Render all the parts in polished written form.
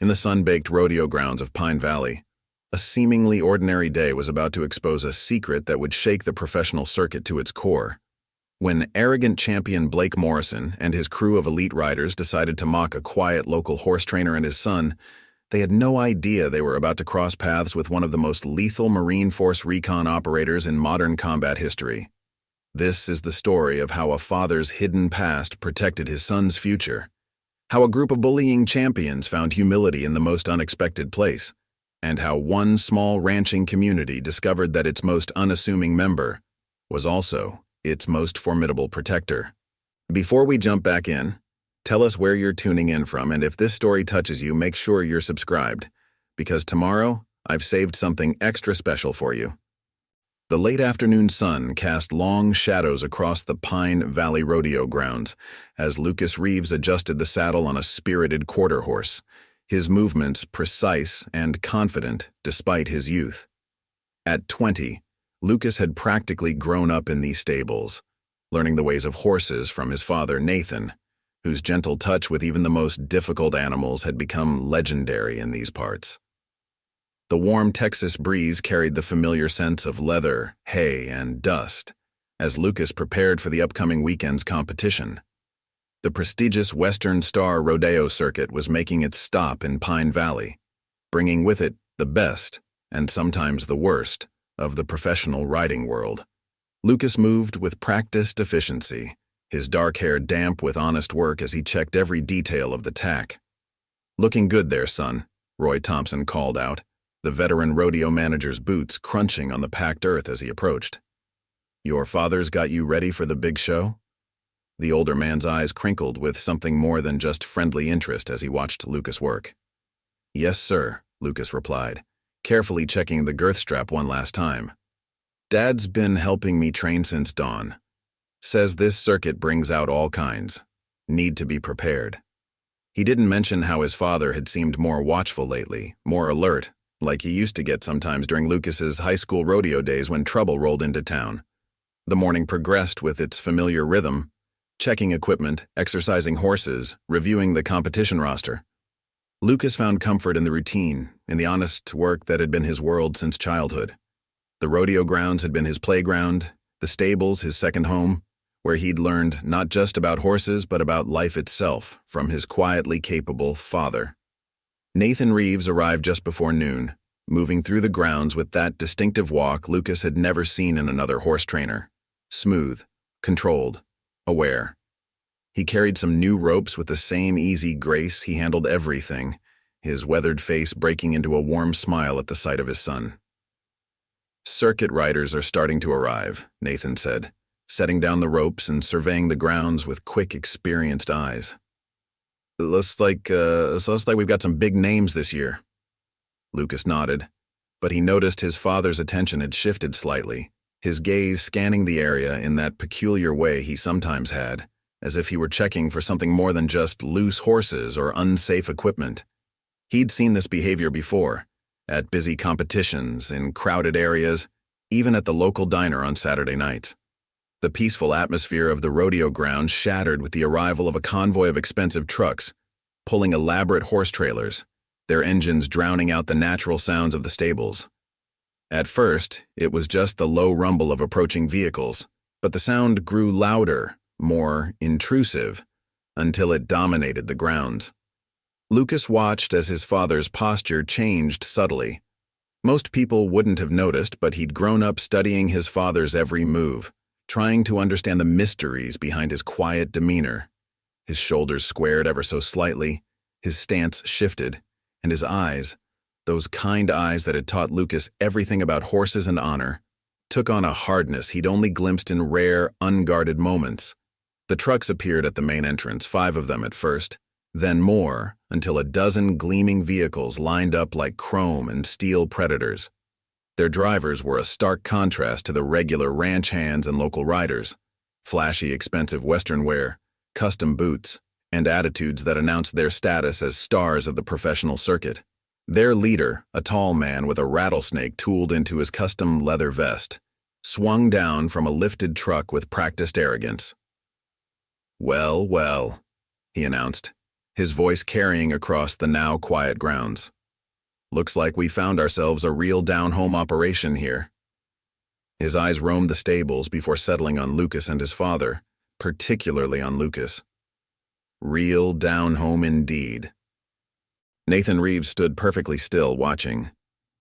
In the sun-baked rodeo grounds of Pine Valley, a seemingly ordinary day was about to expose a secret that would shake the professional circuit to its core. When arrogant champion Blake Morrison and his crew of elite riders decided to mock a quiet local horse trainer and his son, they had no idea they were about to cross paths with one of the most lethal Marine Force recon operators in modern combat history. This is the story of how a father's hidden past protected his son's future, how a group of bullying champions found humility in the most unexpected place, and how one small ranching community discovered that its most unassuming member was also its most formidable protector. Before we jump back in, tell us where you're tuning in from, and if this story touches you, make sure you're subscribed, because tomorrow I've saved something extra special for you. The late afternoon sun cast long shadows across the Pine Valley Rodeo grounds as Lucas Reeves adjusted the saddle on a spirited quarter horse, his movements precise and confident despite his youth. At 20, Lucas had practically grown up in these stables, learning the ways of horses from his father Nathan, whose gentle touch with even the most difficult animals had become legendary in these parts. The warm Texas breeze carried the familiar scents of leather, hay, and dust as Lucas prepared for the upcoming weekend's competition. The prestigious Western Star Rodeo circuit was making its stop in Pine Valley, bringing with it the best, and sometimes the worst, of the professional riding world. Lucas moved with practiced efficiency, his dark hair damp with honest work as he checked every detail of the tack. "Looking good there, son," Roy Thompson called out, the veteran rodeo manager's boots crunching on the packed earth as he approached. "Your father's got you ready for the big show?" The older man's eyes crinkled with something more than just friendly interest as he watched Lucas work. "Yes, sir," Lucas replied, carefully checking the girth strap one last time. "Dad's been helping me train since dawn. Says this circuit brings out all kinds. Need to be prepared." He didn't mention how his father had seemed more watchful lately, more alert, like he used to get sometimes during Lucas's high school rodeo days when trouble rolled into town. The morning progressed with its familiar rhythm, checking equipment, exercising horses, reviewing the competition roster. Lucas found comfort in the routine, in the honest work that had been his world since childhood. The rodeo grounds had been his playground, the stables his second home, where he'd learned not just about horses but about life itself from his quietly capable father. Nathan Reeves arrived just before noon, moving through the grounds with that distinctive walk Lucas had never seen in another horse trainer. Smooth, controlled, aware. He carried some new ropes with the same easy grace he handled everything, his weathered face breaking into a warm smile at the sight of his son. "Circuit riders are starting to arrive," Nathan said, setting down the ropes and surveying the grounds with quick, experienced eyes. Looks like we've got some big names this year." Lucas nodded, but he noticed his father's attention had shifted slightly, his gaze scanning the area in that peculiar way he sometimes had, as if he were checking for something more than just loose horses or unsafe equipment. He'd seen this behavior before, at busy competitions, in crowded areas, even at the local diner on Saturday nights. The peaceful atmosphere of the rodeo ground shattered with the arrival of a convoy of expensive trucks, pulling elaborate horse trailers, their engines drowning out the natural sounds of the stables. At first, it was just the low rumble of approaching vehicles, but the sound grew louder, more intrusive, until it dominated the grounds. Lucas watched as his father's posture changed subtly. Most people wouldn't have noticed, but he'd grown up studying his father's every move, trying to understand the mysteries behind his quiet demeanor. His shoulders squared ever so slightly, his stance shifted, and his eyes, those kind eyes that had taught Lucas everything about horses and honor, took on a hardness he'd only glimpsed in rare, unguarded moments. The trucks appeared at the main entrance, 5 of them at first, then more, until a dozen gleaming vehicles lined up like chrome and steel predators. Their drivers were a stark contrast to the regular ranch hands and local riders, flashy, expensive Western wear, custom boots, and attitudes that announced their status as stars of the professional circuit. Their leader, a tall man with a rattlesnake tooled into his custom leather vest, swung down from a lifted truck with practiced arrogance. "Well, well," he announced, his voice carrying across the now quiet grounds. "Looks like we found ourselves a real down-home operation here." His eyes roamed the stables before settling on Lucas and his father, particularly on Lucas. Real down-home indeed. Nathan Reeves stood perfectly still, watching,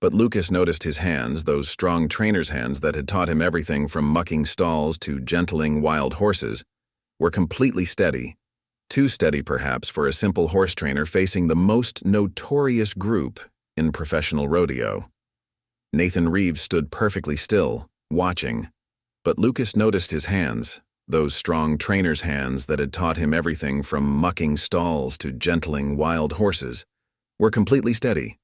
but Lucas noticed his hands, those strong trainer's hands that had taught him everything from mucking stalls to gentling wild horses, were completely steady. Too steady, perhaps, for a simple horse trainer facing the most notorious group in professional rodeo. Nathan Reeves stood perfectly still, watching, but Lucas noticed his hands, those strong trainer's hands that had taught him everything from mucking stalls to gentling wild horses, were completely steady.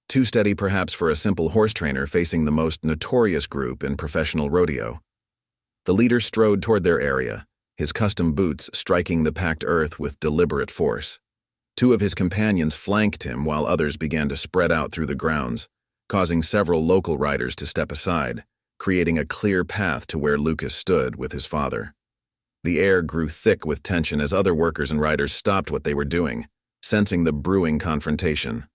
Too steady, perhaps, for a simple horse trainer facing the most notorious group in professional rodeo. The leader strode toward their area, his custom boots striking the packed earth with deliberate force. Two of his companions flanked him while others began to spread out through the grounds, causing several local riders to step aside, creating a clear path to where Lucas stood with his father. The air grew thick with tension as other workers and riders stopped what they were doing, sensing the brewing confrontation.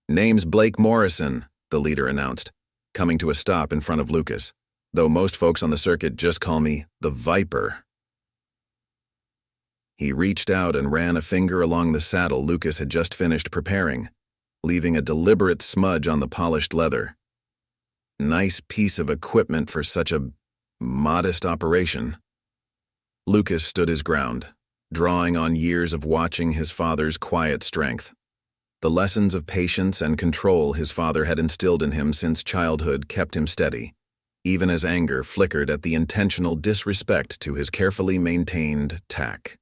"Name's Blake Morrison," the leader announced, coming to a stop in front of Lucas, "though most folks on the circuit just call me the Viper." He reached out and ran a finger along the saddle Lucas had just finished preparing, leaving a deliberate smudge on the polished leather. Nice piece of equipment for such a modest operation. Lucas stood his ground, drawing on years of watching his father's quiet strength. The lessons of patience and control his father had instilled in him since childhood kept him steady, even as anger flickered at the intentional disrespect to his carefully maintained tack.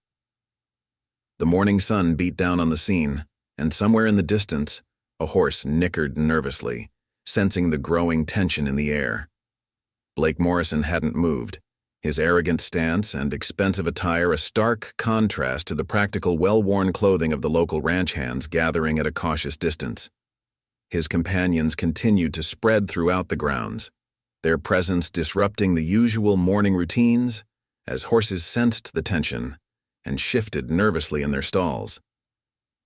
The morning sun beat down on the scene, and somewhere in the distance, a horse nickered nervously, sensing the growing tension in the air. Blake Morrison hadn't moved, his arrogant stance and expensive attire a stark contrast to the practical, well-worn clothing of the local ranch hands gathering at a cautious distance. His companions continued to spread throughout the grounds, their presence disrupting the usual morning routines as horses sensed the tension and shifted nervously in their stalls.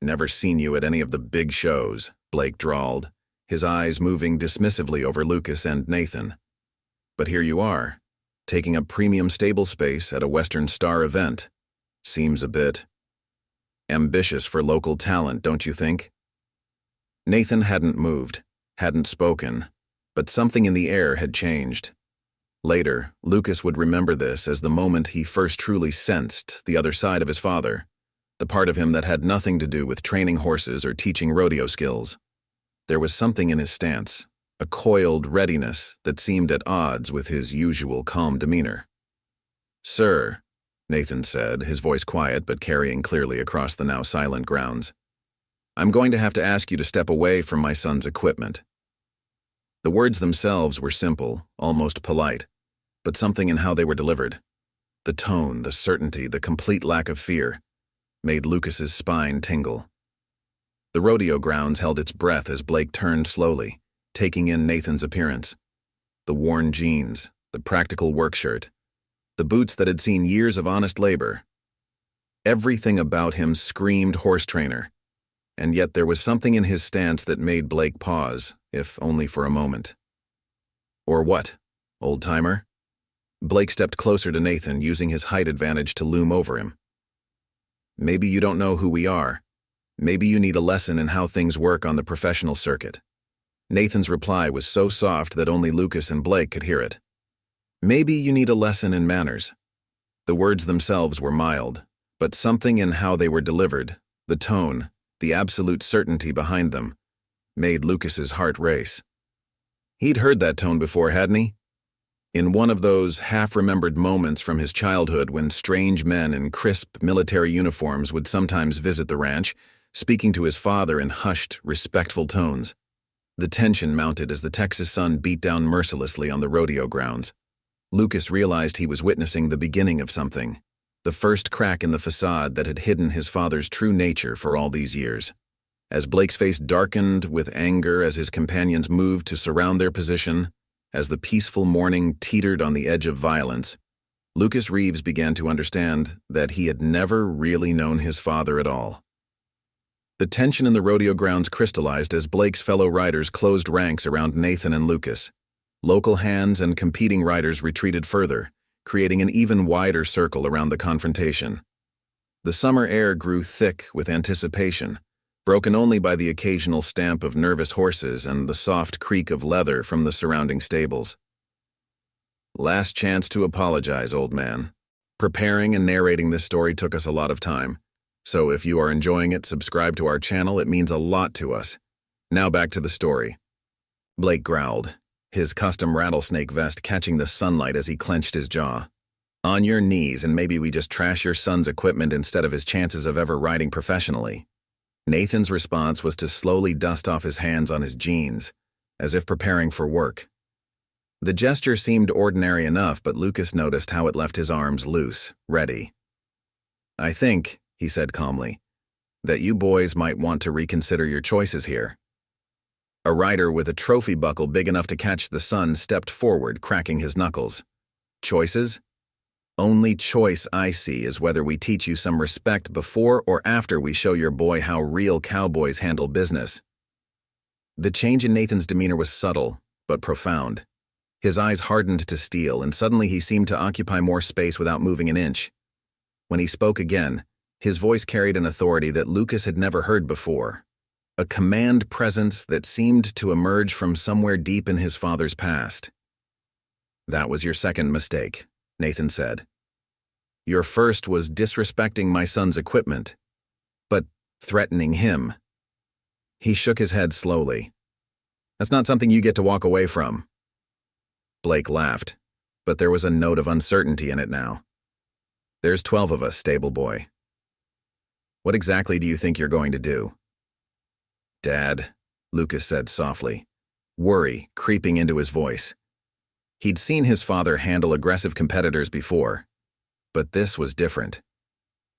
"Never seen you at any of the big shows," Blake drawled, his eyes moving dismissively over Lucas and Nathan. "But here you are, taking up premium stable space at a Western Star event. Seems a bit ambitious for local talent, don't you think?" Nathan hadn't moved, hadn't spoken, but something in the air had changed. Later, Lucas would remember this as the moment he first truly sensed the other side of his father, the part of him that had nothing to do with training horses or teaching rodeo skills. There was something in his stance, a coiled readiness that seemed at odds with his usual calm demeanor. "Sir," Nathan said, his voice quiet but carrying clearly across the now silent grounds, "I'm going to have to ask you to step away from my son's equipment." The words themselves were simple, almost polite, but something in how they were delivered, the tone, the certainty, the complete lack of fear, made Lucas's spine tingle. The rodeo grounds held its breath as Blake turned slowly, taking in Nathan's appearance. The worn jeans, the practical work shirt, the boots that had seen years of honest labor. Everything about him screamed horse trainer, and yet there was something in his stance that made Blake pause, if only for a moment. "Or what, old-timer?" Blake stepped closer to Nathan, using his height advantage to loom over him. "Maybe you don't know who we are. Maybe you need a lesson in how things work on the professional circuit." Nathan's reply was so soft that only Lucas and Blake could hear it. "Maybe you need a lesson in manners." The words themselves were mild, but something in how they were delivered, the tone, the absolute certainty behind them, made Lucas's heart race. He'd heard that tone before, hadn't he? In one of those half-remembered moments from his childhood when strange men in crisp military uniforms would sometimes visit the ranch, speaking to his father in hushed, respectful tones. The tension mounted as the Texas sun beat down mercilessly on the rodeo grounds. Lucas realized he was witnessing the beginning of something, the first crack in the facade that had hidden his father's true nature for all these years. As Blake's face darkened with anger as his companions moved to surround their position, as the peaceful morning teetered on the edge of violence, Lucas Reeves began to understand that he had never really known his father at all. The tension in the rodeo grounds crystallized as Blake's fellow riders closed ranks around Nathan and Lucas. Local hands and competing riders retreated further, creating an even wider circle around the confrontation. The summer air grew thick with anticipation, broken only by the occasional stamp of nervous horses and the soft creak of leather from the surrounding stables. Last chance to apologize, old man. Preparing and narrating this story took us a lot of time, so if you are enjoying it, subscribe to our channel. It means a lot to us. Now back to the story. Blake growled, his custom rattlesnake vest catching the sunlight as he clenched his jaw. On your knees, and maybe we just trash your son's equipment instead of his chances of ever riding professionally. Nathan's response was to slowly dust off his hands on his jeans, as if preparing for work. The gesture seemed ordinary enough, but Lucas noticed how it left his arms loose, ready. I think, he said calmly, that you boys might want to reconsider your choices here. A rider with a trophy buckle big enough to catch the sun stepped forward, cracking his knuckles. Choices? Only choice I see is whether we teach you some respect before or after we show your boy how real cowboys handle business. The change in Nathan's demeanor was subtle, but profound. His eyes hardened to steel, and suddenly he seemed to occupy more space without moving an inch. When he spoke again, his voice carried an authority that Lucas had never heard before, a command presence that seemed to emerge from somewhere deep in his father's past. That was your second mistake, Nathan said. Your first was disrespecting my son's equipment, but threatening him. He shook his head slowly. That's not something you get to walk away from. Blake laughed, but there was a note of uncertainty in it now. There's 12 of us, stable boy. What exactly do you think you're going to do? Dad, Lucas said softly, worry creeping into his voice. He'd seen his father handle aggressive competitors before, but this was different.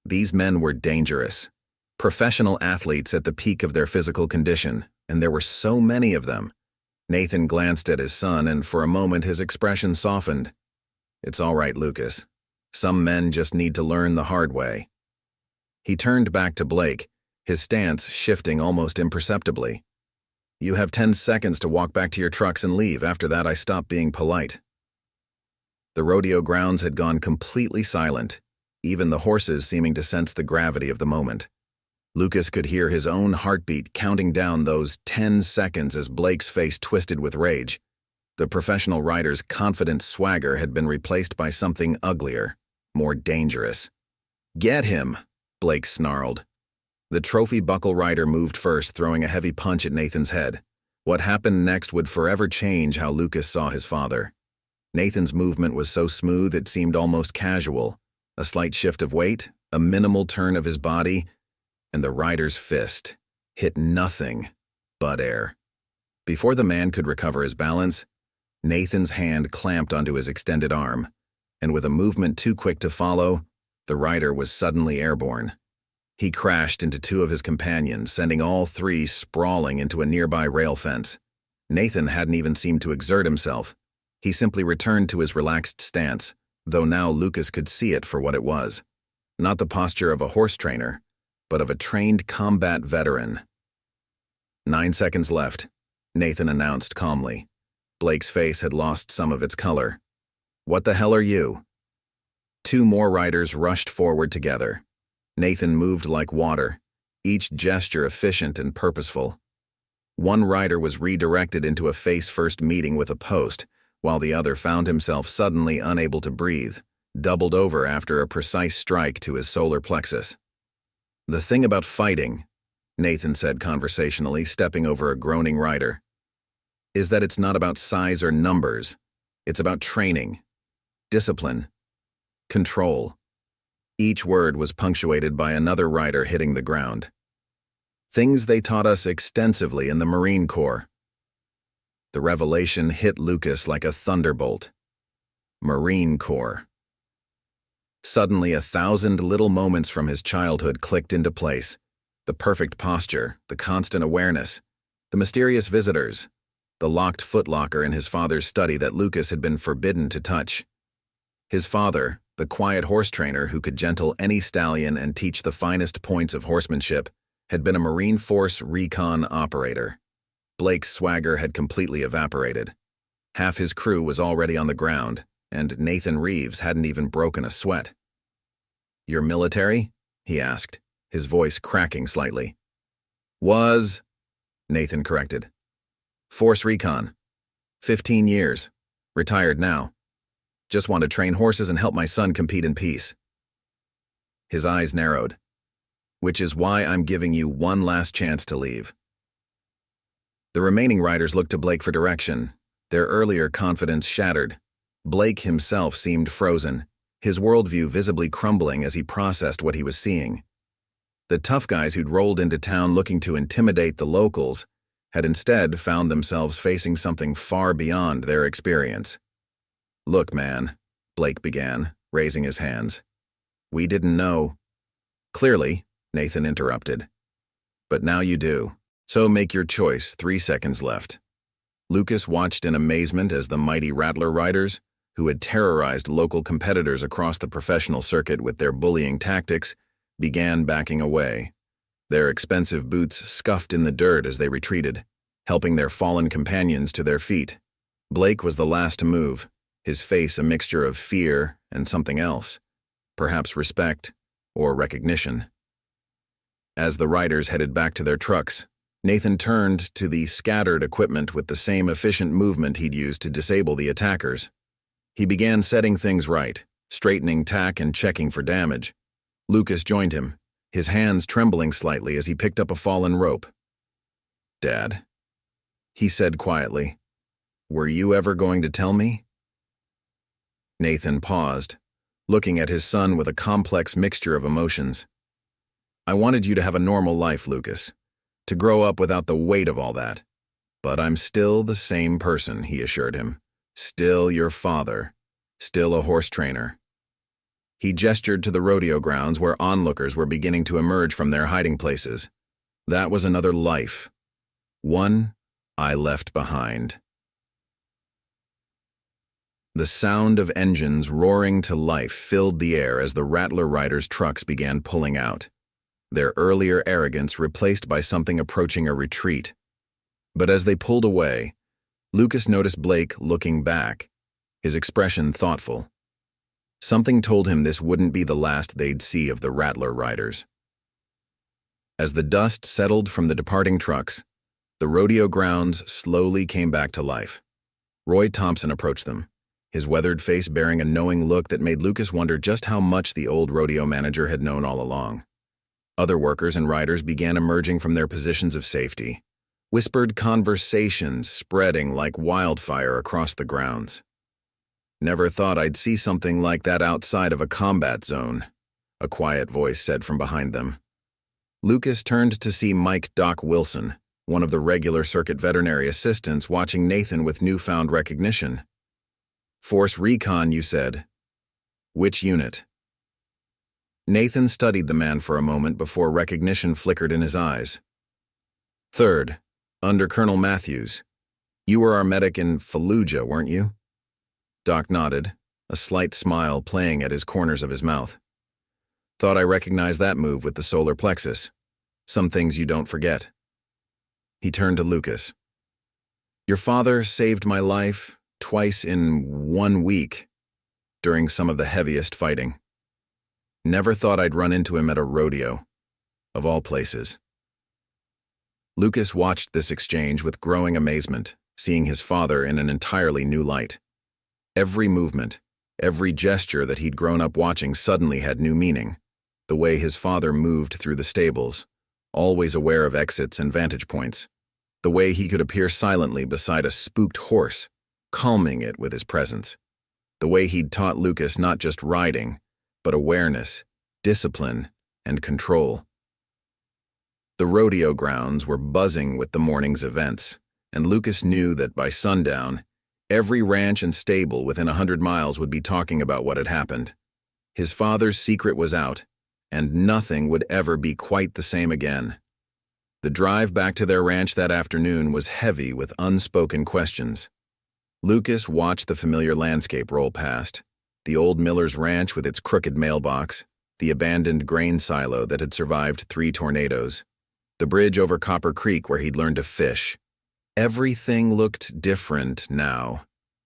These men were dangerous, professional athletes at the peak of their physical condition, and there were so many of them. Nathan glanced at his son, and for a moment his expression softened. It's all right, Lucas. Some men just need to learn the hard way. He turned back to Blake, his stance shifting almost imperceptibly. You have 10 seconds to walk back to your trucks and leave. After that, I stop being polite. The rodeo grounds had gone completely silent, even the horses seeming to sense the gravity of the moment. Lucas could hear his own heartbeat counting down those 10 seconds as Blake's face twisted with rage. The professional rider's confident swagger had been replaced by something uglier, more dangerous. Get him, Blake snarled. The trophy buckle rider moved first, throwing a heavy punch at Nathan's head. What happened next would forever change how Lucas saw his father. Nathan's movement was so smooth it seemed almost casual. A slight shift of weight, a minimal turn of his body, and the rider's fist hit nothing but air. Before the man could recover his balance, Nathan's hand clamped onto his extended arm, and with a movement too quick to follow, the rider was suddenly airborne. He crashed into two of his companions, sending all three sprawling into a nearby rail fence. Nathan hadn't even seemed to exert himself. He simply returned to his relaxed stance, though now Lucas could see it for what it was. Not the posture of a horse trainer, but of a trained combat veteran. 9 seconds left, Nathan announced calmly. Blake's face had lost some of its color. What the hell are you? Two more riders rushed forward together. Nathan moved like water, each gesture efficient and purposeful. One rider was redirected into a face-first meeting with a post, while the other found himself suddenly unable to breathe, doubled over after a precise strike to his solar plexus. The thing about fighting, Nathan said conversationally, stepping over a groaning rider, is that it's not about size or numbers. It's about training, discipline, control. Each word was punctuated by another rider hitting the ground. Things they taught us extensively in the Marine Corps. The revelation hit Lucas like a thunderbolt. Marine Corps. Suddenly, 1,000 little moments from his childhood clicked into place. The perfect posture, the constant awareness, the mysterious visitors, the locked footlocker in his father's study that Lucas had been forbidden to touch. His father, the quiet horse trainer who could gentle any stallion and teach the finest points of horsemanship, had been a Marine Force recon operator. Blake's swagger had completely evaporated. Half his crew was already on the ground, and Nathan Reeves hadn't even broken a sweat. "You're military?" he asked, his voice cracking slightly. "Was," Nathan corrected. "Force recon. 15 years. Retired now. Just want to train horses and help my son compete in peace." His eyes narrowed. "Which is why I'm giving you one last chance to leave." The remaining riders looked to Blake for direction, their earlier confidence shattered. Blake himself seemed frozen, his worldview visibly crumbling as he processed what he was seeing. The tough guys who'd rolled into town looking to intimidate the locals had instead found themselves facing something far beyond their experience. "Look, man," Blake began, raising his hands. "We didn't know." "Clearly," Nathan interrupted. "But now you do. So make your choice. 3 seconds left." Lucas watched in amazement as the mighty Rattler riders, who had terrorized local competitors across the professional circuit with their bullying tactics, began backing away. Their expensive boots scuffed in the dirt as they retreated, helping their fallen companions to their feet. Blake was the last to move, his face a mixture of fear and something else, perhaps respect or recognition. As the riders headed back to their trucks, Nathan turned to the scattered equipment with the same efficient movement he'd used to disable the attackers. He began setting things right, straightening tack and checking for damage. Lucas joined him, his hands trembling slightly as he picked up a fallen rope. "Dad," he said quietly, "were you ever going to tell me?" Nathan paused, looking at his son with a complex mixture of emotions. "I wanted you to have a normal life, Lucas, to grow up without the weight of all that. But I'm still the same person," he assured him. "Still your father, still a horse trainer." He gestured to the rodeo grounds where onlookers were beginning to emerge from their hiding places. That was another life. One I left behind. The sound of engines roaring to life filled the air as the Rattler riders' trucks began pulling out, their earlier arrogance replaced by something approaching a retreat. But as they pulled away, Lucas noticed Blake looking back, his expression thoughtful. Something told him this wouldn't be the last they'd see of the Rattler riders. As the dust settled from the departing trucks, the rodeo grounds slowly came back to life. Roy Thompson approached them, his weathered face bearing a knowing look that made Lucas wonder just how much the old rodeo manager had known all along. Other workers and riders began emerging from their positions of safety, whispered conversations spreading like wildfire across the grounds. "Never thought I'd see something like that outside of a combat zone," a quiet voice said from behind them. Lucas turned to see Mike "Doc" Wilson, one of the regular circuit veterinary assistants, watching Nathan with newfound recognition. "Force recon, you said. Which unit?" Nathan studied the man for a moment before recognition flickered in his eyes. "Third, under Colonel Matthews. You were our medic in Fallujah, weren't you?" Doc nodded, a slight smile playing at his corners of his mouth. "Thought I recognized that move with the solar plexus. Some things you don't forget." He turned to Lucas. "Your father saved my life twice in 1 week during some of the heaviest fighting. Never thought I'd run into him at a rodeo, of all places." Lucas watched this exchange with growing amazement, seeing his father in an entirely new light. Every movement, every gesture that he'd grown up watching suddenly had new meaning. The way his father moved through the stables, always aware of exits and vantage points. The way he could appear silently beside a spooked horse, calming it with his presence. The way he'd taught Lucas not just riding, but awareness, discipline, and control. The rodeo grounds were buzzing with the morning's events, and Lucas knew that by sundown, every ranch and stable within 100 miles would be talking about what had happened. His father's secret was out, and nothing would ever be quite the same again. The drive back to their ranch that afternoon was heavy with unspoken questions. Lucas watched the familiar landscape roll past, the old miller's ranch with its crooked mailbox, the abandoned grain silo that had survived 3 tornadoes. the bridge over Copper Creek where he'd learned to fish. Everything looked different now,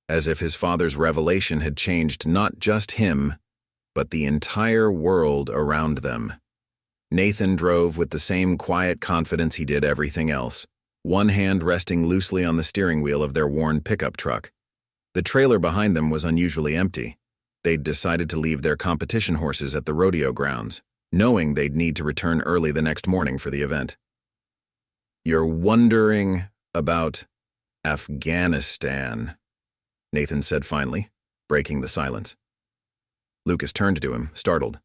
as if his father's revelation had changed not just him, but the entire world around them. Nathan drove with the same quiet confidence he did everything else, one hand resting loosely on the steering wheel of their worn pickup truck. The trailer behind them was unusually empty. They'd decided to leave their competition horses at the rodeo grounds, knowing they'd need to return early the next morning for the event. "You're wondering about Afghanistan," Nathan said finally, breaking the silence. Lucas turned to him, startled.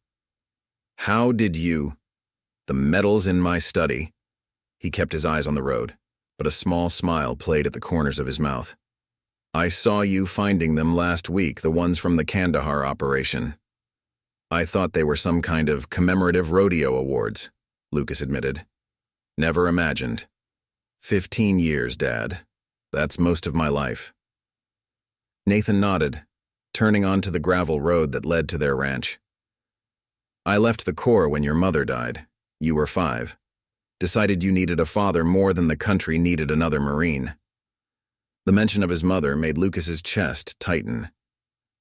"How did you—" "The medals in my study." He kept his eyes on the road, but a small smile played at the corners of his mouth. "I saw you finding them last week, the ones from the Kandahar operation." "I thought they were some kind of commemorative rodeo awards," Lucas admitted. "Never imagined. 15 years, Dad. That's most of my life." Nathan nodded, turning onto the gravel road that led to their ranch. "I left the Corps when your mother died. You were 5. Decided you needed a father more than the country needed another Marine." The mention of his mother made Lucas's chest tighten.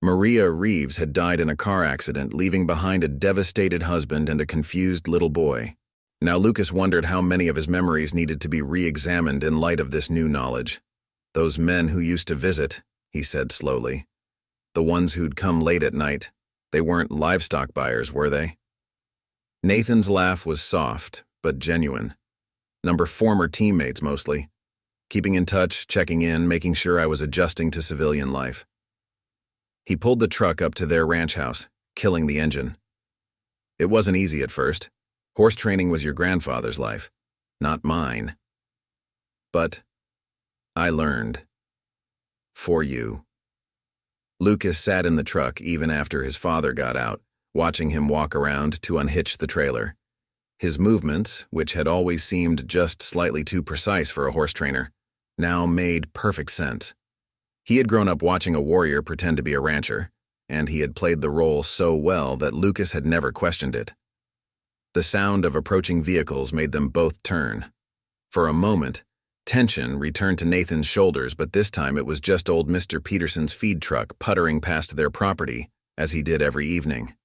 Maria Reeves had died in a car accident, leaving behind a devastated husband and a confused little boy. Now Lucas wondered how many of his memories needed to be re-examined in light of this new knowledge. "Those men who used to visit," he said slowly. "The ones who'd come late at night, they weren't livestock buyers, were they?" Nathan's laugh was soft, but genuine. "Former teammates, mostly. Keeping in touch, checking in, making sure I was adjusting to civilian life." He pulled the truck up to their ranch house, killing the engine. "It wasn't easy at first. Horse training was your grandfather's life, not mine. But I learned. For you." Lucas sat in the truck even after his father got out, watching him walk around to unhitch the trailer. His movements, which had always seemed just slightly too precise for a horse trainer, now made perfect sense. He had grown up watching a warrior pretend to be a rancher, and he had played the role so well that Lucas had never questioned it. The sound of approaching vehicles made them both turn. For a moment, tension returned to Nathan's shoulders, but this time it was just old Mr. Peterson's feed truck puttering past their property, as he did every evening.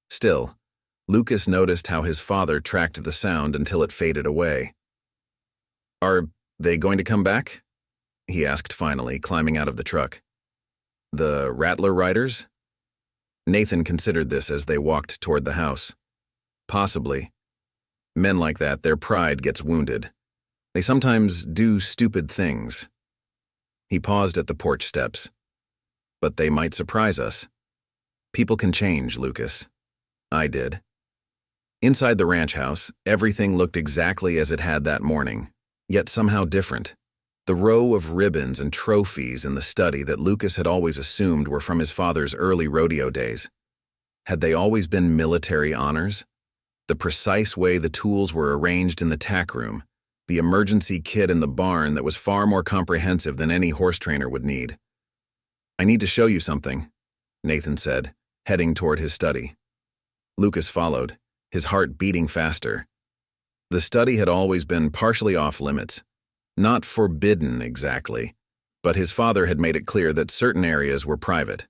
Still, Lucas noticed how his father tracked the sound until it faded away. "Are they going to come back?" he asked finally, climbing out of the truck. "The Rattler riders?" Nathan considered this as they walked toward the house. "Possibly. Men like that, their pride gets wounded. They sometimes do stupid things." He paused at the porch steps. "But they might surprise us. People can change, Lucas. I did." Inside the ranch house, everything looked exactly as it had that morning, yet somehow different. The row of ribbons and trophies in the study that Lucas had always assumed were from his father's early rodeo days. Had they always been military honors? The precise way the tools were arranged in the tack room, the emergency kit in the barn that was far more comprehensive than any horse trainer would need. "I need to show you something," Nathan said, heading toward his study. Lucas followed, his heart beating faster. The study had always been partially off limits. Not forbidden exactly, but his father had made it clear that certain areas were private.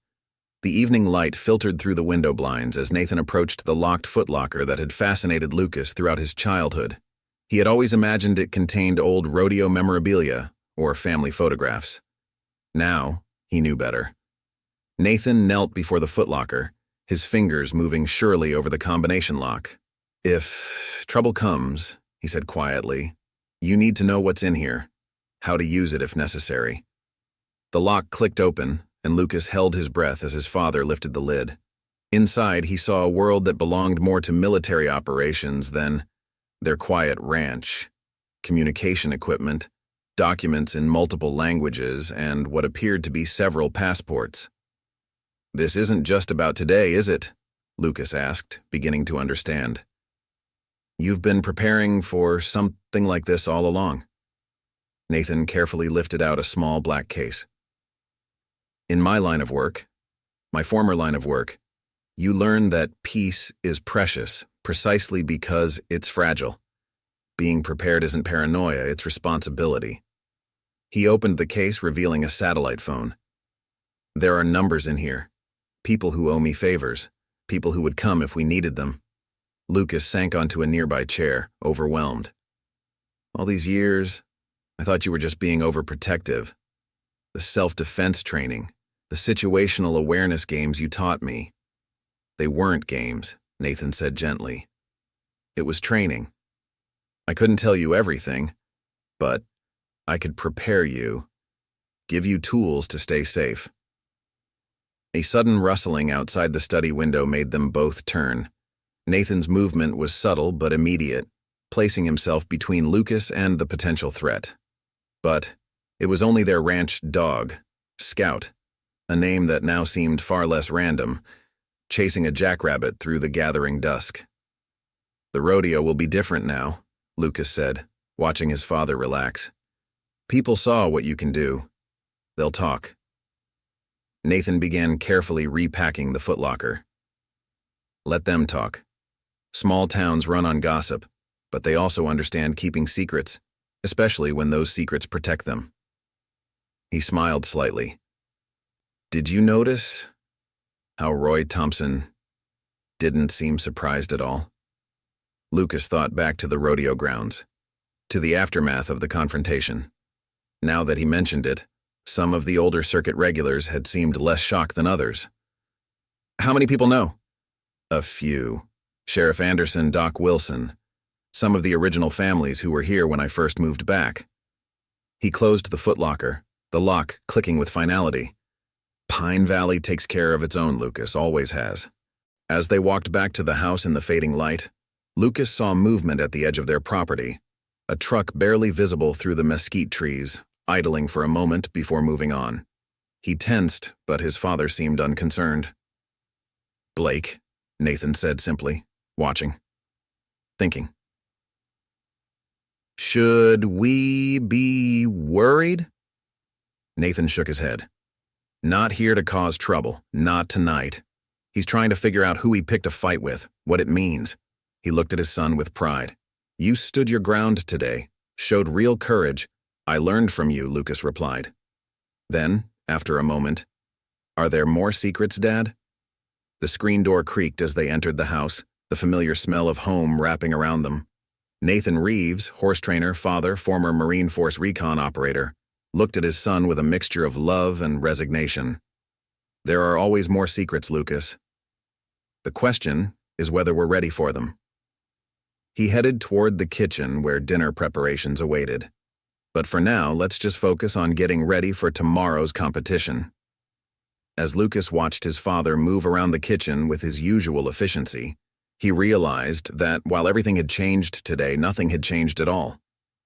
The evening light filtered through the window blinds as Nathan approached the locked footlocker that had fascinated Lucas throughout his childhood. He had always imagined it contained old rodeo memorabilia or family photographs. Now, he knew better. Nathan knelt before the footlocker, his fingers moving surely over the combination lock. "If trouble comes," he said quietly, "you need to know what's in here, how to use it if necessary." The lock clicked open, and Lucas held his breath as his father lifted the lid. Inside, he saw a world that belonged more to military operations than their quiet ranch. Communication equipment, documents in multiple languages, and what appeared to be several passports. "This isn't just about today, is it?" Lucas asked, beginning to understand. "You've been preparing for something like this all along." Nathan carefully lifted out a small black case. "In my line of work, my former line of work, you learn that peace is precious precisely because it's fragile. Being prepared isn't paranoia, it's responsibility. He opened the case, revealing a satellite phone. There are numbers in here. People who owe me favors. People who would come if we needed them. Lucas sank onto a nearby chair, overwhelmed. All these years, I thought you were just being overprotective. The self-defense training, the situational awareness games you taught me. They weren't games, Nathan said gently. It was training. I couldn't tell you everything, but I could prepare you, give you tools to stay safe. A sudden rustling outside the study window made them both turn. Nathan's movement was subtle but immediate, placing himself between Lucas and the potential threat. But it was only their ranch dog, Scout, a name that now seemed far less random, chasing a jackrabbit through the gathering dusk. The rodeo will be different now, Lucas said, watching his father relax. People saw what you can do. They'll talk. Nathan began carefully repacking the footlocker. Let them talk. Small towns run on gossip, but they also understand keeping secrets, especially when those secrets protect them. He smiled slightly. Did you notice how Roy Thompson didn't seem surprised at all? Lucas thought back to the rodeo grounds, to the aftermath of the confrontation. Now that he mentioned it, some of the older circuit regulars had seemed less shocked than others. How many people know? A few. Sheriff Anderson, Doc Wilson, some of the original families who were here when I first moved back. He closed the footlocker, the lock clicking with finality. Pine Valley takes care of its own, Lucas, always has. As they walked back to the house in the fading light, Lucas saw movement at the edge of their property, a truck barely visible through the mesquite trees, idling for a moment before moving on. He tensed, but his father seemed unconcerned. Blake, Nathan said simply, watching, thinking. Should we be worried? Nathan shook his head. Not here to cause trouble, not tonight. He's trying to figure out who he picked a fight with, what it means. He looked at his son with pride. You stood your ground today, showed real courage. I learned from you, Lucas replied. Then, after a moment, are there more secrets, Dad? The screen door creaked as they entered the house, the familiar smell of home wrapping around them. Nathan Reeves, horse trainer, father, former Marine Force recon operator, looked at his son with a mixture of love and resignation. There are always more secrets, Lucas. The question is whether we're ready for them. He headed toward the kitchen where dinner preparations awaited. But for now, let's just focus on getting ready for tomorrow's competition. As Lucas watched his father move around the kitchen with his usual efficiency, he realized that while everything had changed today, nothing had changed at all.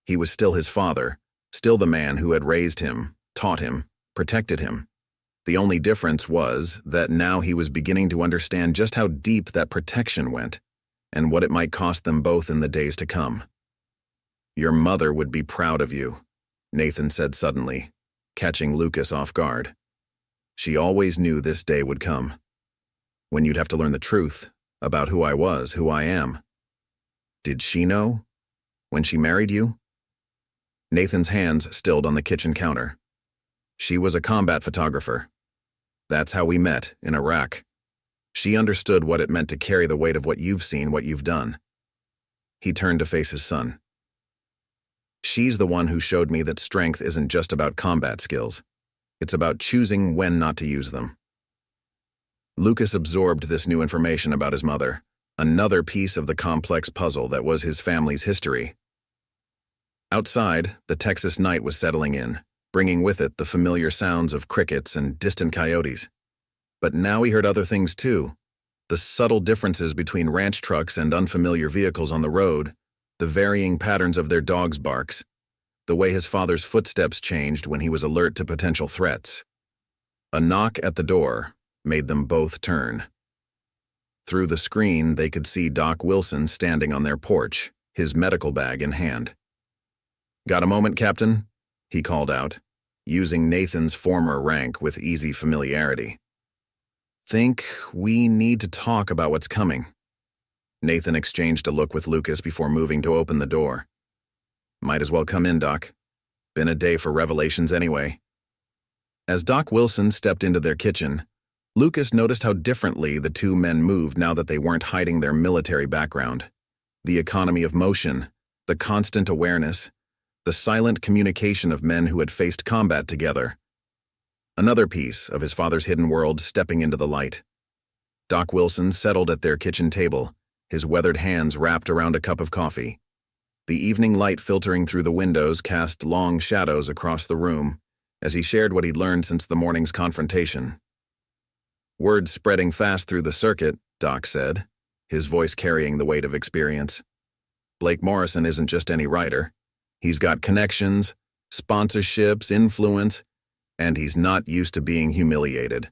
He was still his father, still the man who had raised him, taught him, protected him. The only difference was that now he was beginning to understand just how deep that protection went, and what it might cost them both in the days to come. Your mother would be proud of you, Nathan said suddenly, catching Lucas off guard. She always knew this day would come, when you'd have to learn the truth about who I was, who I am. Did she know when she married you? Nathan's hands stilled on the kitchen counter. She was a combat photographer. That's how we met, in Iraq. She understood what it meant to carry the weight of what you've seen, what you've done. He turned to face his son. She's the one who showed me that strength isn't just about combat skills. It's about choosing when not to use them. Lucas absorbed this new information about his mother, another piece of the complex puzzle that was his family's history. Outside, the Texas night was settling in, bringing with it the familiar sounds of crickets and distant coyotes. But now he heard other things too. The subtle differences between ranch trucks and unfamiliar vehicles on the road, the varying patterns of their dogs' barks, the way his father's footsteps changed when he was alert to potential threats. A knock at the door made them both turn. Through the screen, they could see Doc Wilson standing on their porch, his medical bag in hand. Got a moment, Captain? He called out, using Nathan's former rank with easy familiarity. Think we need to talk about what's coming. Nathan exchanged a look with Lucas before moving to open the door. Might as well come in, Doc. Been a day for revelations anyway. As Doc Wilson stepped into their kitchen, Lucas noticed how differently the two men moved now that they weren't hiding their military background. The economy of motion, the constant awareness, the silent communication of men who had faced combat together. Another piece of his father's hidden world stepping into the light. Doc Wilson settled at their kitchen table, his weathered hands wrapped around a cup of coffee. The evening light filtering through the windows cast long shadows across the room as he shared what he'd learned since the morning's confrontation. Word spreading fast through the circuit, Doc said, his voice carrying the weight of experience. Blake Morrison isn't just any writer. He's got connections, sponsorships, influence, and he's not used to being humiliated.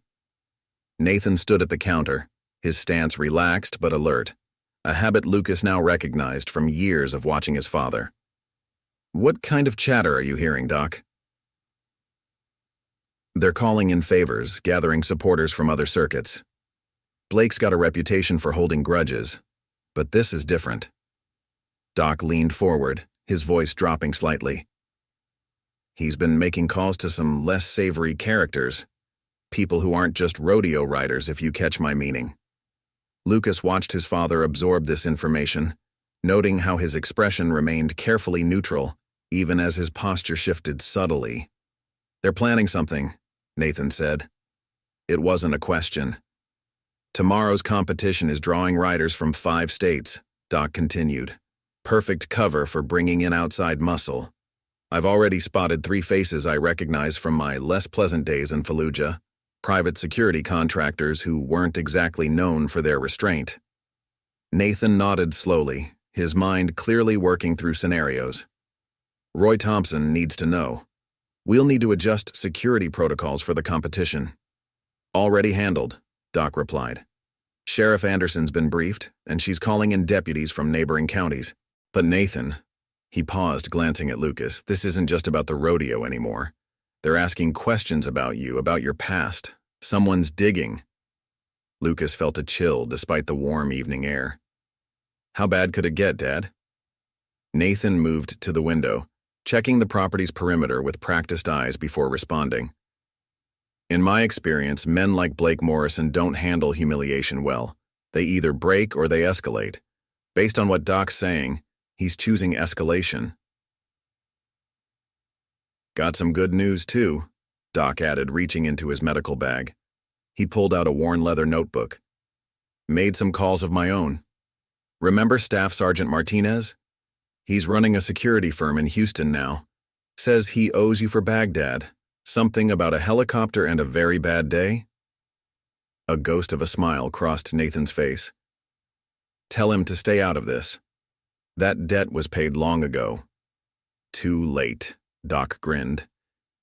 Nathan stood at the counter, his stance relaxed but alert, a habit Lucas now recognized from years of watching his father. "What kind of chatter are you hearing, Doc?" "They're calling in favors, gathering supporters from other circuits. Blake's got a reputation for holding grudges, but this is different." Doc leaned forward, his voice dropping slightly. "He's been making calls to some less savory characters, people who aren't just rodeo riders, if you catch my meaning." Lucas watched his father absorb this information, noting how his expression remained carefully neutral, even as his posture shifted subtly. "They're planning something," Nathan said. It wasn't a question. "Tomorrow's competition is drawing riders from 5 states, Doc continued. "Perfect cover for bringing in outside muscle. I've already spotted 3 faces I recognize from my less pleasant days in Fallujah, private security contractors who weren't exactly known for their restraint." Nathan nodded slowly, his mind clearly working through scenarios. "Roy Thompson needs to know. We'll need to adjust security protocols for the competition." "Already handled," Doc replied. "Sheriff Anderson's been briefed, and she's calling in deputies from neighboring counties. But Nathan," he paused, glancing at Lucas, "this isn't just about the rodeo anymore. They're asking questions about you, about your past. Someone's digging." Lucas felt a chill despite the warm evening air. "How bad could it get, Dad?" Nathan moved to the window, checking the property's perimeter with practiced eyes before responding. "In my experience, men like Blake Morrison don't handle humiliation well. They either break or they escalate. Based on what Doc's saying, he's choosing escalation." "Got some good news, too," Doc added, reaching into his medical bag. He pulled out a worn leather notebook. "Made some calls of my own. Remember Staff Sergeant Martinez? He's running a security firm in Houston now. Says he owes you for Baghdad. Something about a helicopter and a very bad day?" A ghost of a smile crossed Nathan's face. "Tell him to stay out of this. That debt was paid long ago." "Too late," Doc grinned.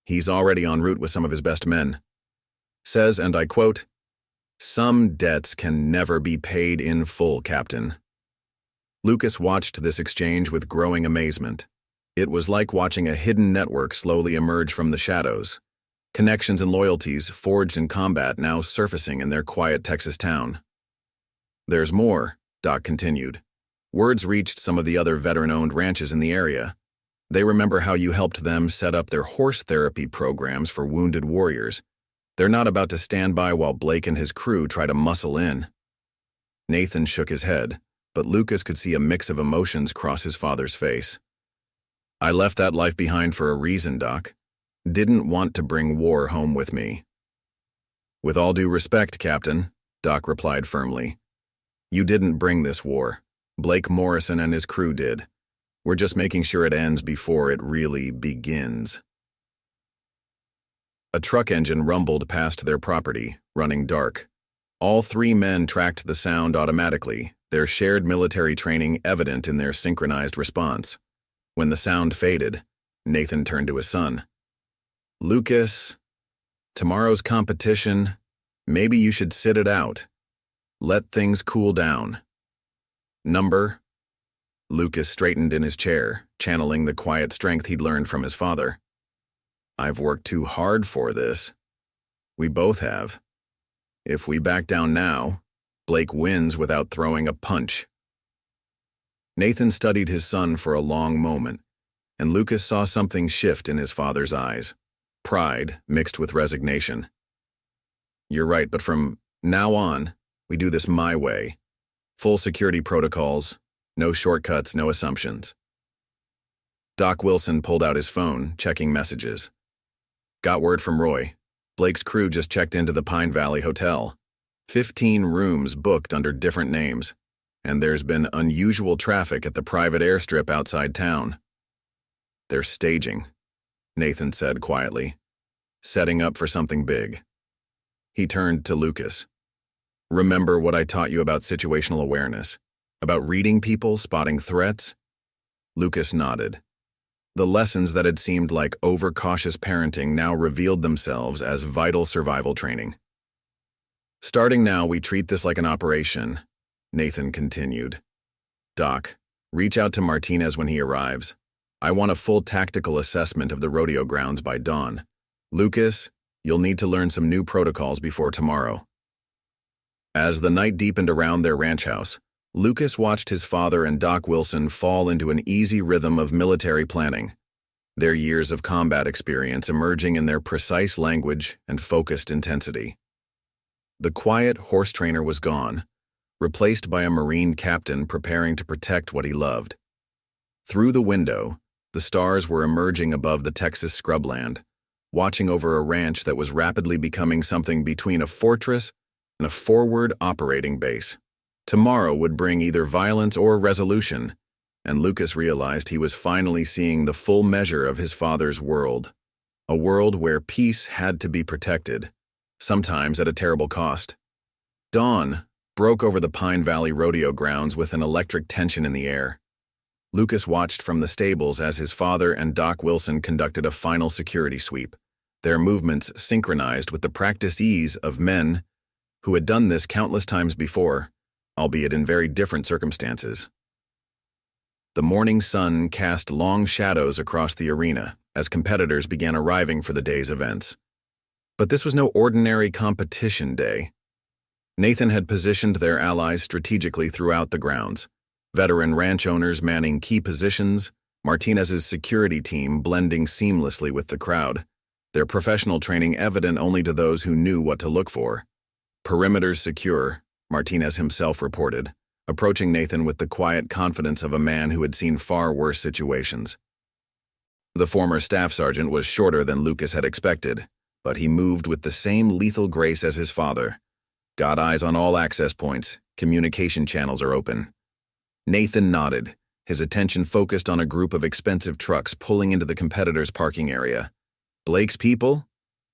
"He's already en route with some of his best men. Says, and I quote, 'Some debts can never be paid in full, Captain.'" Lucas watched this exchange with growing amazement. It was like watching a hidden network slowly emerge from the shadows. Connections and loyalties forged in combat now surfacing in their quiet Texas town. "There's more," Doc continued. "Words reached some of the other veteran-owned ranches in the area. They remember how you helped them set up their horse therapy programs for wounded warriors. They're not about to stand by while Blake and his crew try to muscle in." Nathan shook his head, but Lucas could see a mix of emotions cross his father's face. "I left that life behind for a reason, Doc. Didn't want to bring war home with me." "With all due respect, Captain," Doc replied firmly. "You didn't bring this war. Blake Morrison and his crew did. We're just making sure it ends before it really begins." A truck engine rumbled past their property, running dark. All 3 men tracked the sound automatically, their shared military training evident in their synchronized response. When the sound faded, Nathan turned to his son. "Lucas, tomorrow's competition, maybe you should sit it out. Let things cool down. Number?" Lucas straightened in his chair, channeling the quiet strength he'd learned from his father. "I've worked too hard for this. We both have. If we back down now, Blake wins without throwing a punch." Nathan studied his son for a long moment, and Lucas saw something shift in his father's eyes. Pride mixed with resignation. "You're right, but from now on, we do this my way. Full security protocols, no shortcuts, no assumptions." Doc Wilson pulled out his phone, checking messages. "Got word from Roy. Blake's crew just checked into the Pine Valley Hotel. 15 rooms booked under different names, and there's been unusual traffic at the private airstrip outside town." "They're staging," Nathan said quietly, "setting up for something big." He turned to Lucas. "Remember what I taught you about situational awareness? About reading people, spotting threats?" Lucas nodded. The lessons that had seemed like overcautious parenting now revealed themselves as vital survival training. "Starting now, we treat this like an operation," Nathan continued. "Doc, reach out to Martinez when he arrives. I want a full tactical assessment of the rodeo grounds by dawn. Lucas, you'll need to learn some new protocols before tomorrow." As the night deepened around their ranch house, Lucas watched his father and Doc Wilson fall into an easy rhythm of military planning, their years of combat experience emerging in their precise language and focused intensity. The quiet horse trainer was gone, replaced by a Marine captain preparing to protect what he loved. Through the window, the stars were emerging above the Texas scrubland, watching over a ranch that was rapidly becoming something between a fortress and a forward operating base. Tomorrow would bring either violence or resolution, and Lucas realized he was finally seeing the full measure of his father's world, a world where peace had to be protected, sometimes at a terrible cost. Dawn broke over the Pine Valley Rodeo grounds with an electric tension in the air. Lucas watched from the stables as his father and Doc Wilson conducted a final security sweep, their movements synchronized with the practiced ease of men who had done this countless times before, albeit in very different circumstances. The morning sun cast long shadows across the arena as competitors began arriving for the day's events. But this was no ordinary competition day. Nathan had positioned their allies strategically throughout the grounds, veteran ranch owners manning key positions, Martinez's security team blending seamlessly with the crowd, their professional training evident only to those who knew what to look for. "Perimeters secure," Martinez himself reported, approaching Nathan with the quiet confidence of a man who had seen far worse situations. The former staff sergeant was shorter than Lucas had expected, but he moved with the same lethal grace as his father. "Got eyes on all access points. Communication channels are open." Nathan nodded, his attention focused on a group of expensive trucks pulling into the competitors' parking area. "Blake's people?"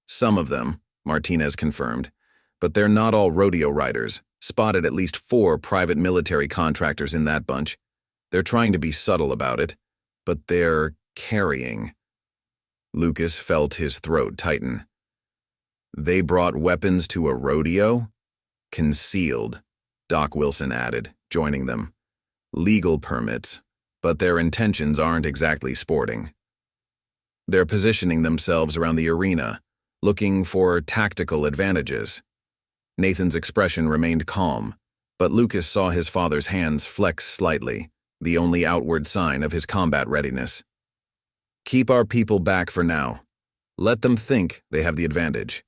"Some of them," Martinez confirmed, "but they're not all rodeo riders. Spotted at least 4 private military contractors in that bunch. They're trying to be subtle about it, but they're carrying." Lucas felt his throat tighten. "They brought weapons to a rodeo?" "Concealed," Doc Wilson added, joining them. "Legal permits, but their intentions aren't exactly sporting. They're positioning themselves around the arena, looking for tactical advantages." Nathan's expression remained calm, but Lucas saw his father's hands flex slightly, the only outward sign of his combat readiness. "Keep our people back for now. Let them think they have the advantage.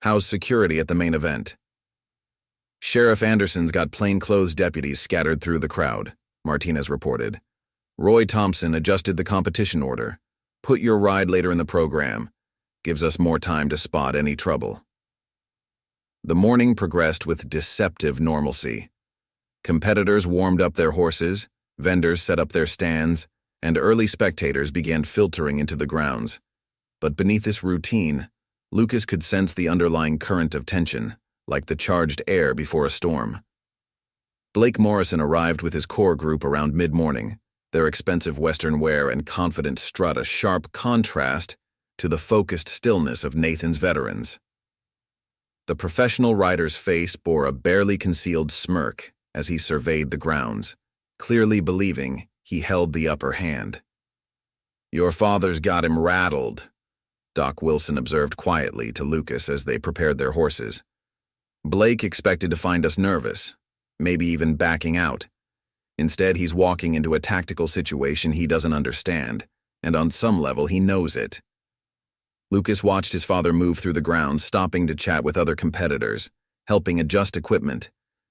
How's security at the main event?" "Sheriff Anderson's got plainclothes deputies scattered through the crowd," Martinez reported. "Roy Thompson adjusted the competition order. Put your ride later in the program. Gives us more time to spot any trouble." The morning progressed with deceptive normalcy. Competitors warmed up their horses, vendors set up their stands, and early spectators began filtering into the grounds. But beneath this routine, Lucas could sense the underlying current of tension, like the charged air before a storm. Blake Morrison arrived with his core group around mid-morning, their expensive Western wear and confident strut a sharp contrast to the focused stillness of Nathan's veterans. The professional rider's face bore a barely concealed smirk as he surveyed the grounds, clearly believing he held the upper hand. "Your father's got him rattled," Doc Wilson observed quietly to Lucas as they prepared their horses. "Blake expected to find us nervous, maybe even backing out. Instead, he's walking into a tactical situation he doesn't understand, and on some level he knows it. Lucas watched his father move through the grounds, stopping to chat with other competitors, helping adjust equipment,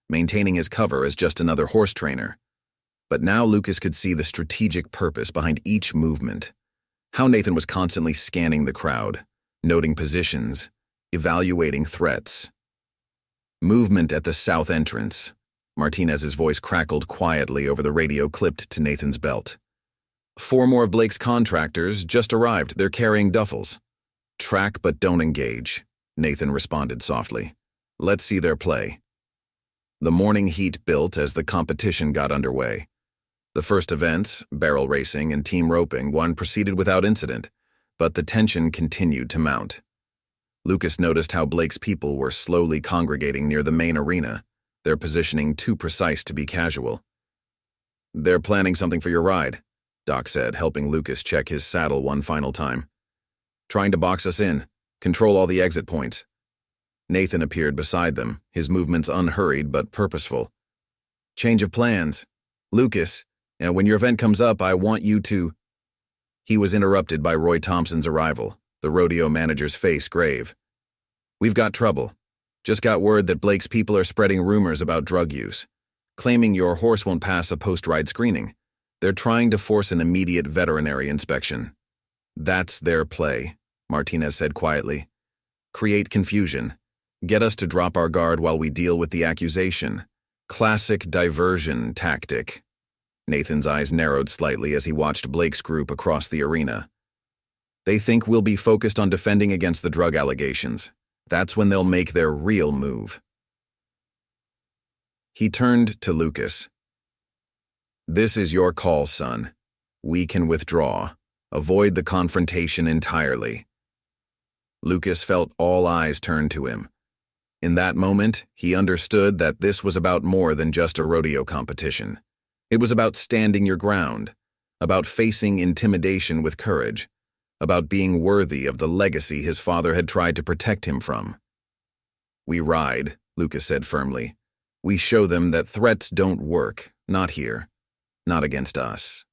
maintaining his cover as just another horse trainer. But now Lucas could see the strategic purpose behind each movement. How Nathan was constantly scanning the crowd, noting positions, evaluating threats. Movement at the south entrance. Martinez's voice crackled quietly over the radio clipped to Nathan's belt. 4 more of Blake's contractors just arrived. They're carrying duffels. Track but don't engage, Nathan responded softly. Let's see their play. The morning heat built as the competition got underway. The first events, barrel racing and team roping, proceeded without incident, but the tension continued to mount. Lucas noticed how Blake's people were slowly congregating near the main arena, their positioning too precise to be casual. They're planning something for your ride, Doc said, helping Lucas check his saddle one final time. Trying to box us in, control all the exit points. Nathan appeared beside them, his movements unhurried but purposeful. Change of plans. Lucas, when your event comes up, I want you to... He was interrupted by Roy Thompson's arrival, the rodeo manager's face grave. We've got trouble. Just got word that Blake's people are spreading rumors about drug use, claiming your horse won't pass a post-ride screening. They're trying to force an immediate veterinary inspection. That's their play, Martinez said quietly. Create confusion. Get us to drop our guard while we deal with the accusation. Classic diversion tactic. Nathan's eyes narrowed slightly as he watched Blake's group across the arena. They think we'll be focused on defending against the drug allegations. That's when they'll make their real move. He turned to Lucas. This is your call, son. We can withdraw. Avoid the confrontation entirely. Lucas felt all eyes turn to him. In that moment, he understood that this was about more than just a rodeo competition. It was about standing your ground, about facing intimidation with courage, about being worthy of the legacy his father had tried to protect him from. We ride, Lucas said firmly. We show them that threats don't work, not here, not against us.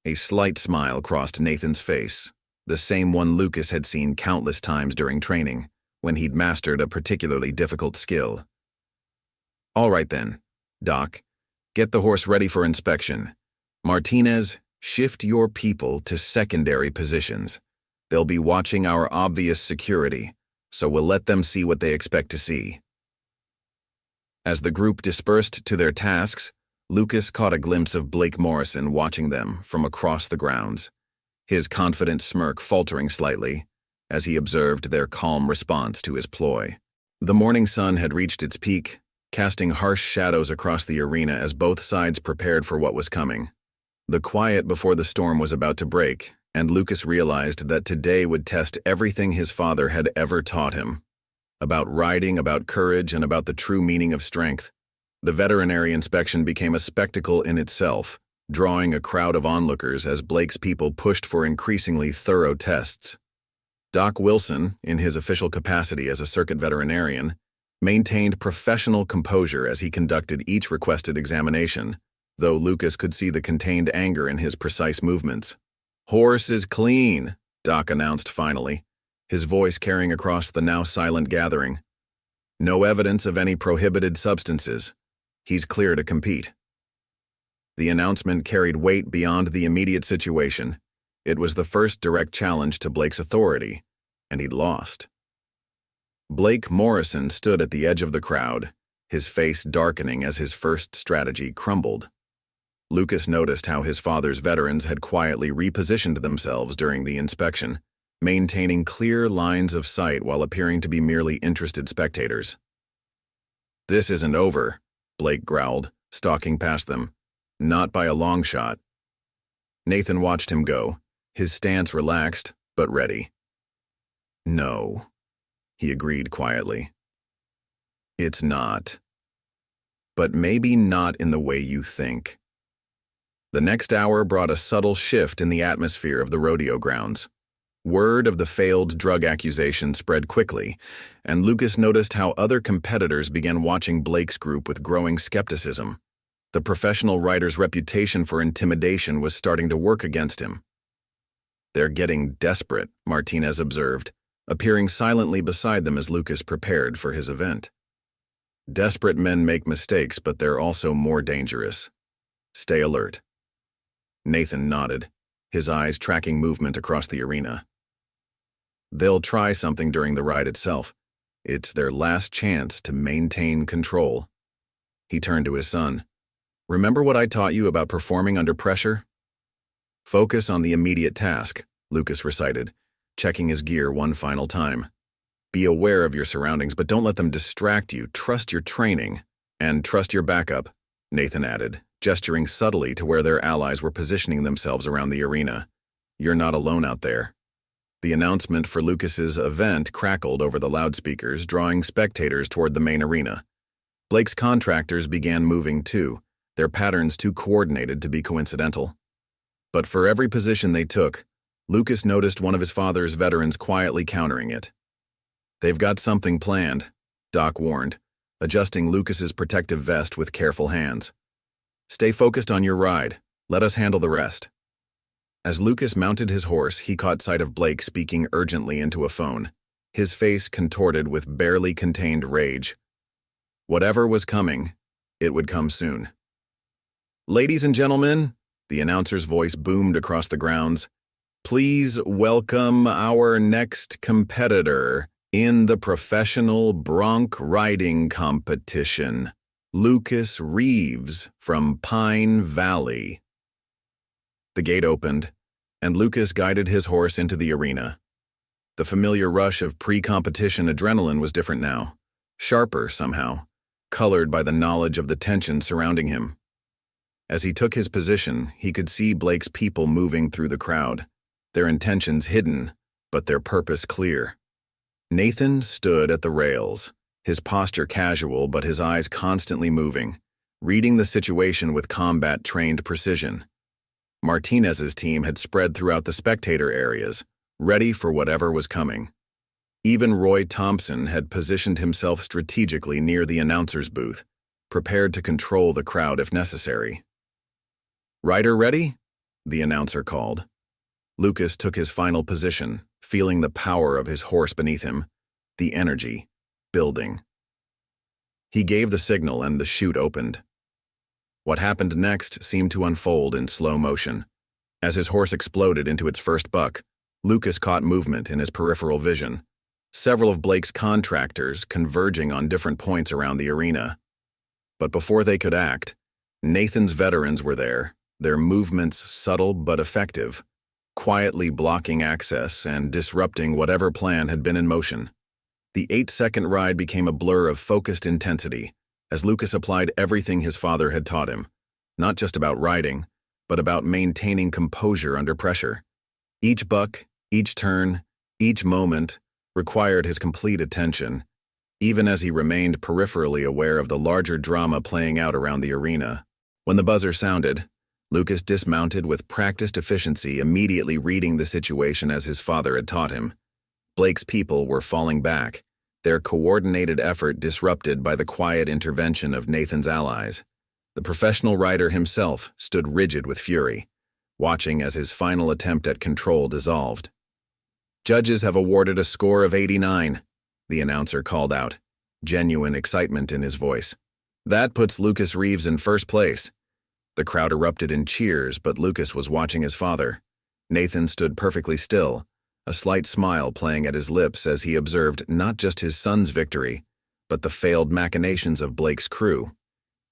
A slight smile crossed Nathan's face, the same one Lucas had seen countless times during training, when he'd mastered a particularly difficult skill. All right then, Doc, get the horse ready for inspection. Martinez, shift your people to secondary positions. They'll be watching our obvious security, so we'll let them see what they expect to see. As the group dispersed to their tasks, Lucas caught a glimpse of Blake Morrison watching them from across the grounds, his confident smirk faltering slightly as he observed their calm response to his ploy. The morning sun had reached its peak, casting harsh shadows across the arena as both sides prepared for what was coming. The quiet before the storm was about to break, and Lucas realized that today would test everything his father had ever taught him. About riding, about courage, and about the true meaning of strength. The veterinary inspection became a spectacle in itself, drawing a crowd of onlookers as Blake's people pushed for increasingly thorough tests. Doc Wilson, in his official capacity as a circuit veterinarian, maintained professional composure as he conducted each requested examination, though Lucas could see the contained anger in his precise movements. "Horse is clean," Doc announced finally, his voice carrying across the now silent gathering. "No evidence of any prohibited substances. He's clear to compete." The announcement carried weight beyond the immediate situation. It was the first direct challenge to Blake's authority, and he'd lost. Blake Morrison stood at the edge of the crowd, his face darkening as his first strategy crumbled. Lucas noticed how his father's veterans had quietly repositioned themselves during the inspection, maintaining clear lines of sight while appearing to be merely interested spectators. "This isn't over," Blake growled, stalking past them. "Not by a long shot." Nathan watched him go, his stance relaxed, but ready. "No," he agreed quietly. "It's not. But maybe not in the way you think." The next hour brought a subtle shift in the atmosphere of the rodeo grounds. Word of the failed drug accusation spread quickly, and Lucas noticed how other competitors began watching Blake's group with growing skepticism. The professional rider's reputation for intimidation was starting to work against him. "They're getting desperate," Martinez observed, appearing silently beside them as Lucas prepared for his event. "Desperate men make mistakes, but they're also more dangerous. Stay alert." Nathan nodded, his eyes tracking movement across the arena. "They'll try something during the ride itself. It's their last chance to maintain control." He turned to his son. "Remember what I taught you about performing under pressure?" "Focus on the immediate task," Lucas recited, checking his gear one final time. "Be aware of your surroundings, but don't let them distract you. Trust your training. And trust your backup," Nathan added, gesturing subtly to where their allies were positioning themselves around the arena. "You're not alone out there." The announcement for Lucas's event crackled over the loudspeakers, drawing spectators toward the main arena. Blake's contractors began moving too, their patterns too coordinated to be coincidental. But for every position they took, Lucas noticed one of his father's veterans quietly countering it. "They've got something planned," Doc warned, adjusting Lucas's protective vest with careful hands. "Stay focused on your ride. Let us handle the rest." As Lucas mounted his horse, he caught sight of Blake speaking urgently into a phone, his face contorted with barely contained rage. Whatever was coming, it would come soon. "Ladies and gentlemen," the announcer's voice boomed across the grounds, "please welcome our next competitor in the professional bronc riding competition, Lucas Reeves from Pine Valley." The gate opened, and Lucas guided his horse into the arena. The familiar rush of pre-competition adrenaline was different now, sharper somehow, colored by the knowledge of the tension surrounding him. As he took his position, he could see Blake's people moving through the crowd, their intentions hidden, but their purpose clear. Nathan stood at the rails, his posture casual but his eyes constantly moving, reading the situation with combat-trained precision. Martinez's team had spread throughout the spectator areas, ready for whatever was coming. Even Roy Thompson had positioned himself strategically near the announcer's booth, prepared to control the crowd if necessary. "Rider ready?" the announcer called. Lucas took his final position, feeling the power of his horse beneath him, the energy building. He gave the signal and the chute opened. What happened next seemed to unfold in slow motion. As his horse exploded into its first buck, Lucas caught movement in his peripheral vision, several of Blake's contractors converging on different points around the arena. But before they could act, Nathan's veterans were there, their movements subtle but effective, quietly blocking access and disrupting whatever plan had been in motion. The 8-second ride became a blur of focused intensity, as Lucas applied everything his father had taught him, not just about riding, but about maintaining composure under pressure. Each buck, each turn, each moment required his complete attention, even as he remained peripherally aware of the larger drama playing out around the arena. When the buzzer sounded, Lucas dismounted with practiced efficiency, immediately reading the situation as his father had taught him. Blake's people were falling back, their coordinated effort disrupted by the quiet intervention of Nathan's allies. The professional rider himself stood rigid with fury, watching as his final attempt at control dissolved. "Judges have awarded a score of 89, the announcer called out, genuine excitement in his voice. "That puts Lucas Reeves in first place." The crowd erupted in cheers, but Lucas was watching his father. Nathan stood perfectly still, a slight smile playing at his lips as he observed not just his son's victory, but the failed machinations of Blake's crew.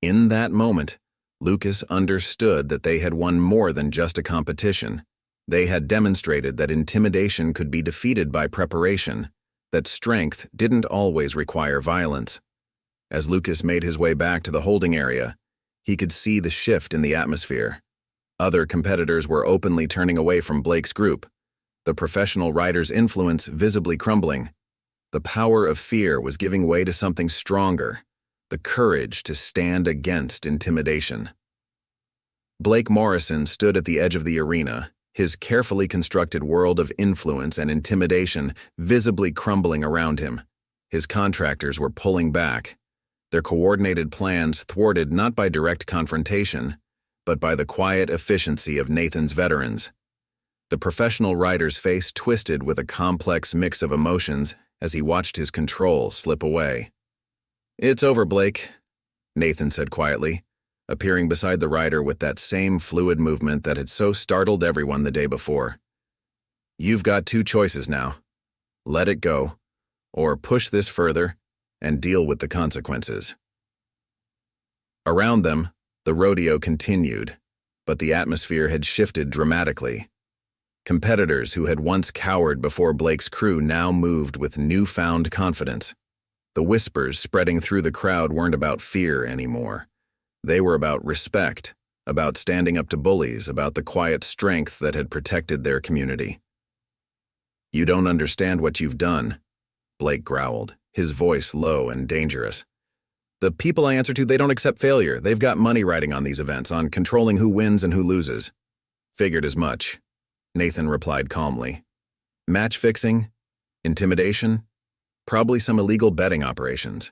In that moment, Lucas understood that they had won more than just a competition. They had demonstrated that intimidation could be defeated by preparation, that strength didn't always require violence. As Lucas made his way back to the holding area, he could see the shift in the atmosphere. Other competitors were openly turning away from Blake's group, the professional rider's influence visibly crumbling. The power of fear was giving way to something stronger, the courage to stand against intimidation. Blake Morrison stood at the edge of the arena, his carefully constructed world of influence and intimidation visibly crumbling around him. His contractors were pulling back, their coordinated plans thwarted not by direct confrontation, but by the quiet efficiency of Nathan's veterans. The professional rider's face twisted with a complex mix of emotions as he watched his control slip away. "It's over, Blake," Nathan said quietly, appearing beside the rider with that same fluid movement that had so startled everyone the day before. "You've got two choices now. Let it go, or push this further and deal with the consequences." Around them, the rodeo continued, but the atmosphere had shifted dramatically. Competitors who had once cowered before Blake's crew now moved with newfound confidence. The whispers spreading through the crowd weren't about fear anymore. They were about respect, about standing up to bullies, about the quiet strength that had protected their community. "You don't understand what you've done," Blake growled, his voice low and dangerous. "The people I answer to, they don't accept failure. They've got money riding on these events, on controlling who wins and who loses." "Figured as much," Nathan replied calmly. "Match fixing? Intimidation? Probably some illegal betting operations.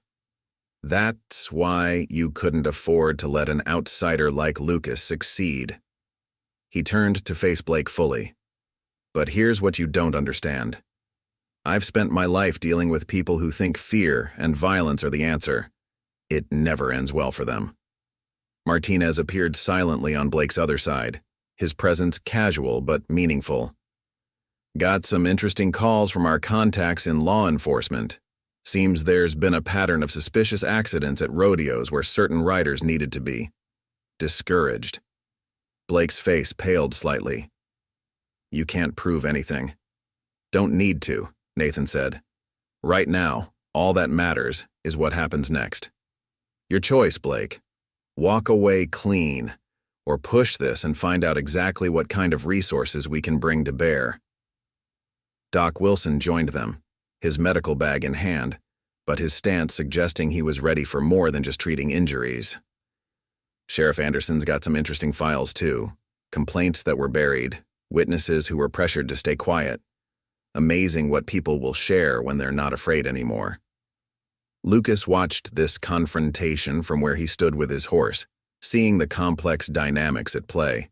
That's why you couldn't afford to let an outsider like Lucas succeed." He turned to face Blake fully. "But here's what you don't understand. I've spent my life dealing with people who think fear and violence are the answer. It never ends well for them." Martinez appeared silently on Blake's other side, his presence casual but meaningful. "Got some interesting calls from our contacts in law enforcement. Seems there's been a pattern of suspicious accidents at rodeos where certain riders needed to be. Discouraged." Blake's face paled slightly. "You can't prove anything." "Don't need to," Nathan said. "Right now, all that matters is what happens next. Your choice, Blake. Walk away clean, or push this and find out exactly what kind of resources we can bring to bear." Doc Wilson joined them, his medical bag in hand, but his stance suggesting he was ready for more than just treating injuries. Sheriff Anderson's got some interesting files too. Complaints that were buried, witnesses who were pressured to stay quiet. Amazing what people will share when they're not afraid anymore. Lucas watched this confrontation from where he stood with his horse, seeing the complex dynamics at play.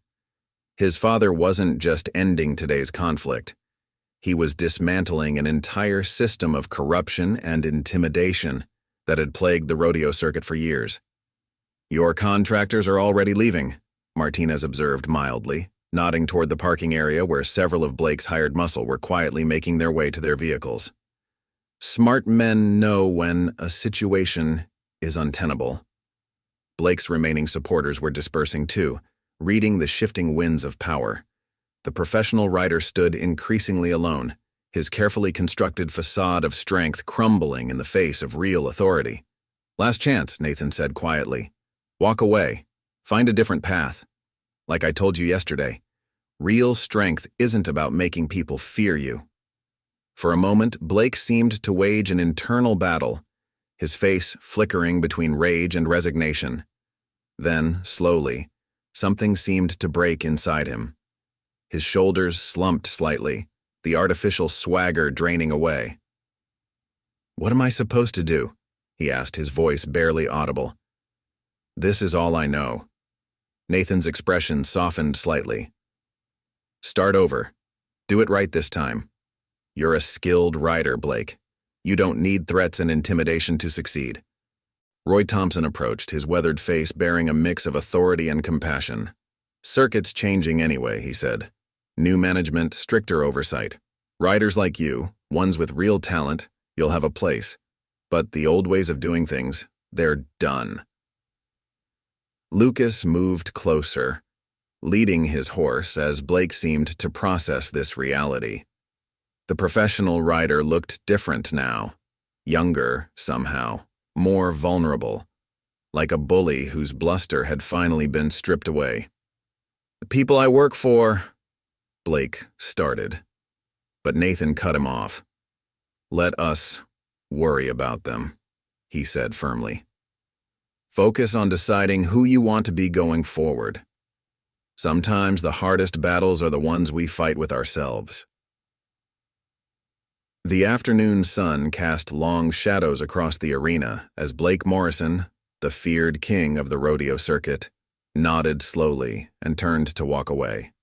His father wasn't just ending today's conflict. He was dismantling an entire system of corruption and intimidation that had plagued the rodeo circuit for years. "Your contractors are already leaving," Martinez observed mildly, nodding toward the parking area where several of Blake's hired muscle were quietly making their way to their vehicles. Smart men know when a situation is untenable. Blake's remaining supporters were dispersing too, reading the shifting winds of power. The professional rider stood increasingly alone, his carefully constructed facade of strength crumbling in the face of real authority. "Last chance," Nathan said quietly. "Walk away. Find a different path. Like I told you yesterday, real strength isn't about making people fear you." For a moment, Blake seemed to wage an internal battle, his face flickering between rage and resignation. Then, slowly, something seemed to break inside him. His shoulders slumped slightly, the artificial swagger draining away. "What am I supposed to do?" he asked, his voice barely audible. "This is all I know." Nathan's expression softened slightly. "Start over. Do it right this time. You're a skilled rider, Blake. You don't need threats and intimidation to succeed." Roy Thompson approached, his weathered face bearing a mix of authority and compassion. "Circuit's changing anyway," he said. "New management, stricter oversight. Riders like you, ones with real talent, you'll have a place. But the old ways of doing things, they're done." Lucas moved closer, leading his horse as Blake seemed to process this reality. The professional rider looked different now, younger somehow, more vulnerable, like a bully whose bluster had finally been stripped away. "The people I work for," Blake started, but Nathan cut him off. "Let us worry about them," he said firmly. "Focus on deciding who you want to be going forward. Sometimes the hardest battles are the ones we fight with ourselves." The afternoon sun cast long shadows across the arena as Blake Morrison, the feared king of the rodeo circuit, nodded slowly and turned to walk away.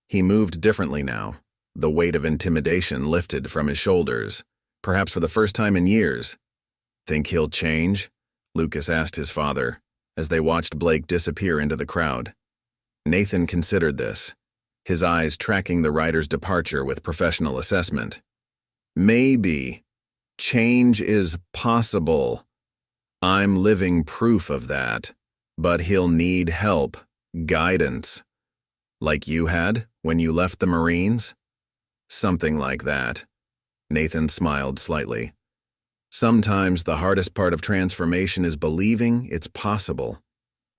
He moved differently now, the weight of intimidation lifted from his shoulders, perhaps for the first time in years. "Think he'll change?" Lucas asked his father, as they watched Blake disappear into the crowd. Nathan considered this, his eyes tracking the rider's departure with professional assessment. "Maybe. Change is possible. I'm living proof of that. But he'll need help, guidance. Like you had when you left the Marines?" "Something like that." Nathan smiled slightly. "Sometimes the hardest part of transformation is believing it's possible."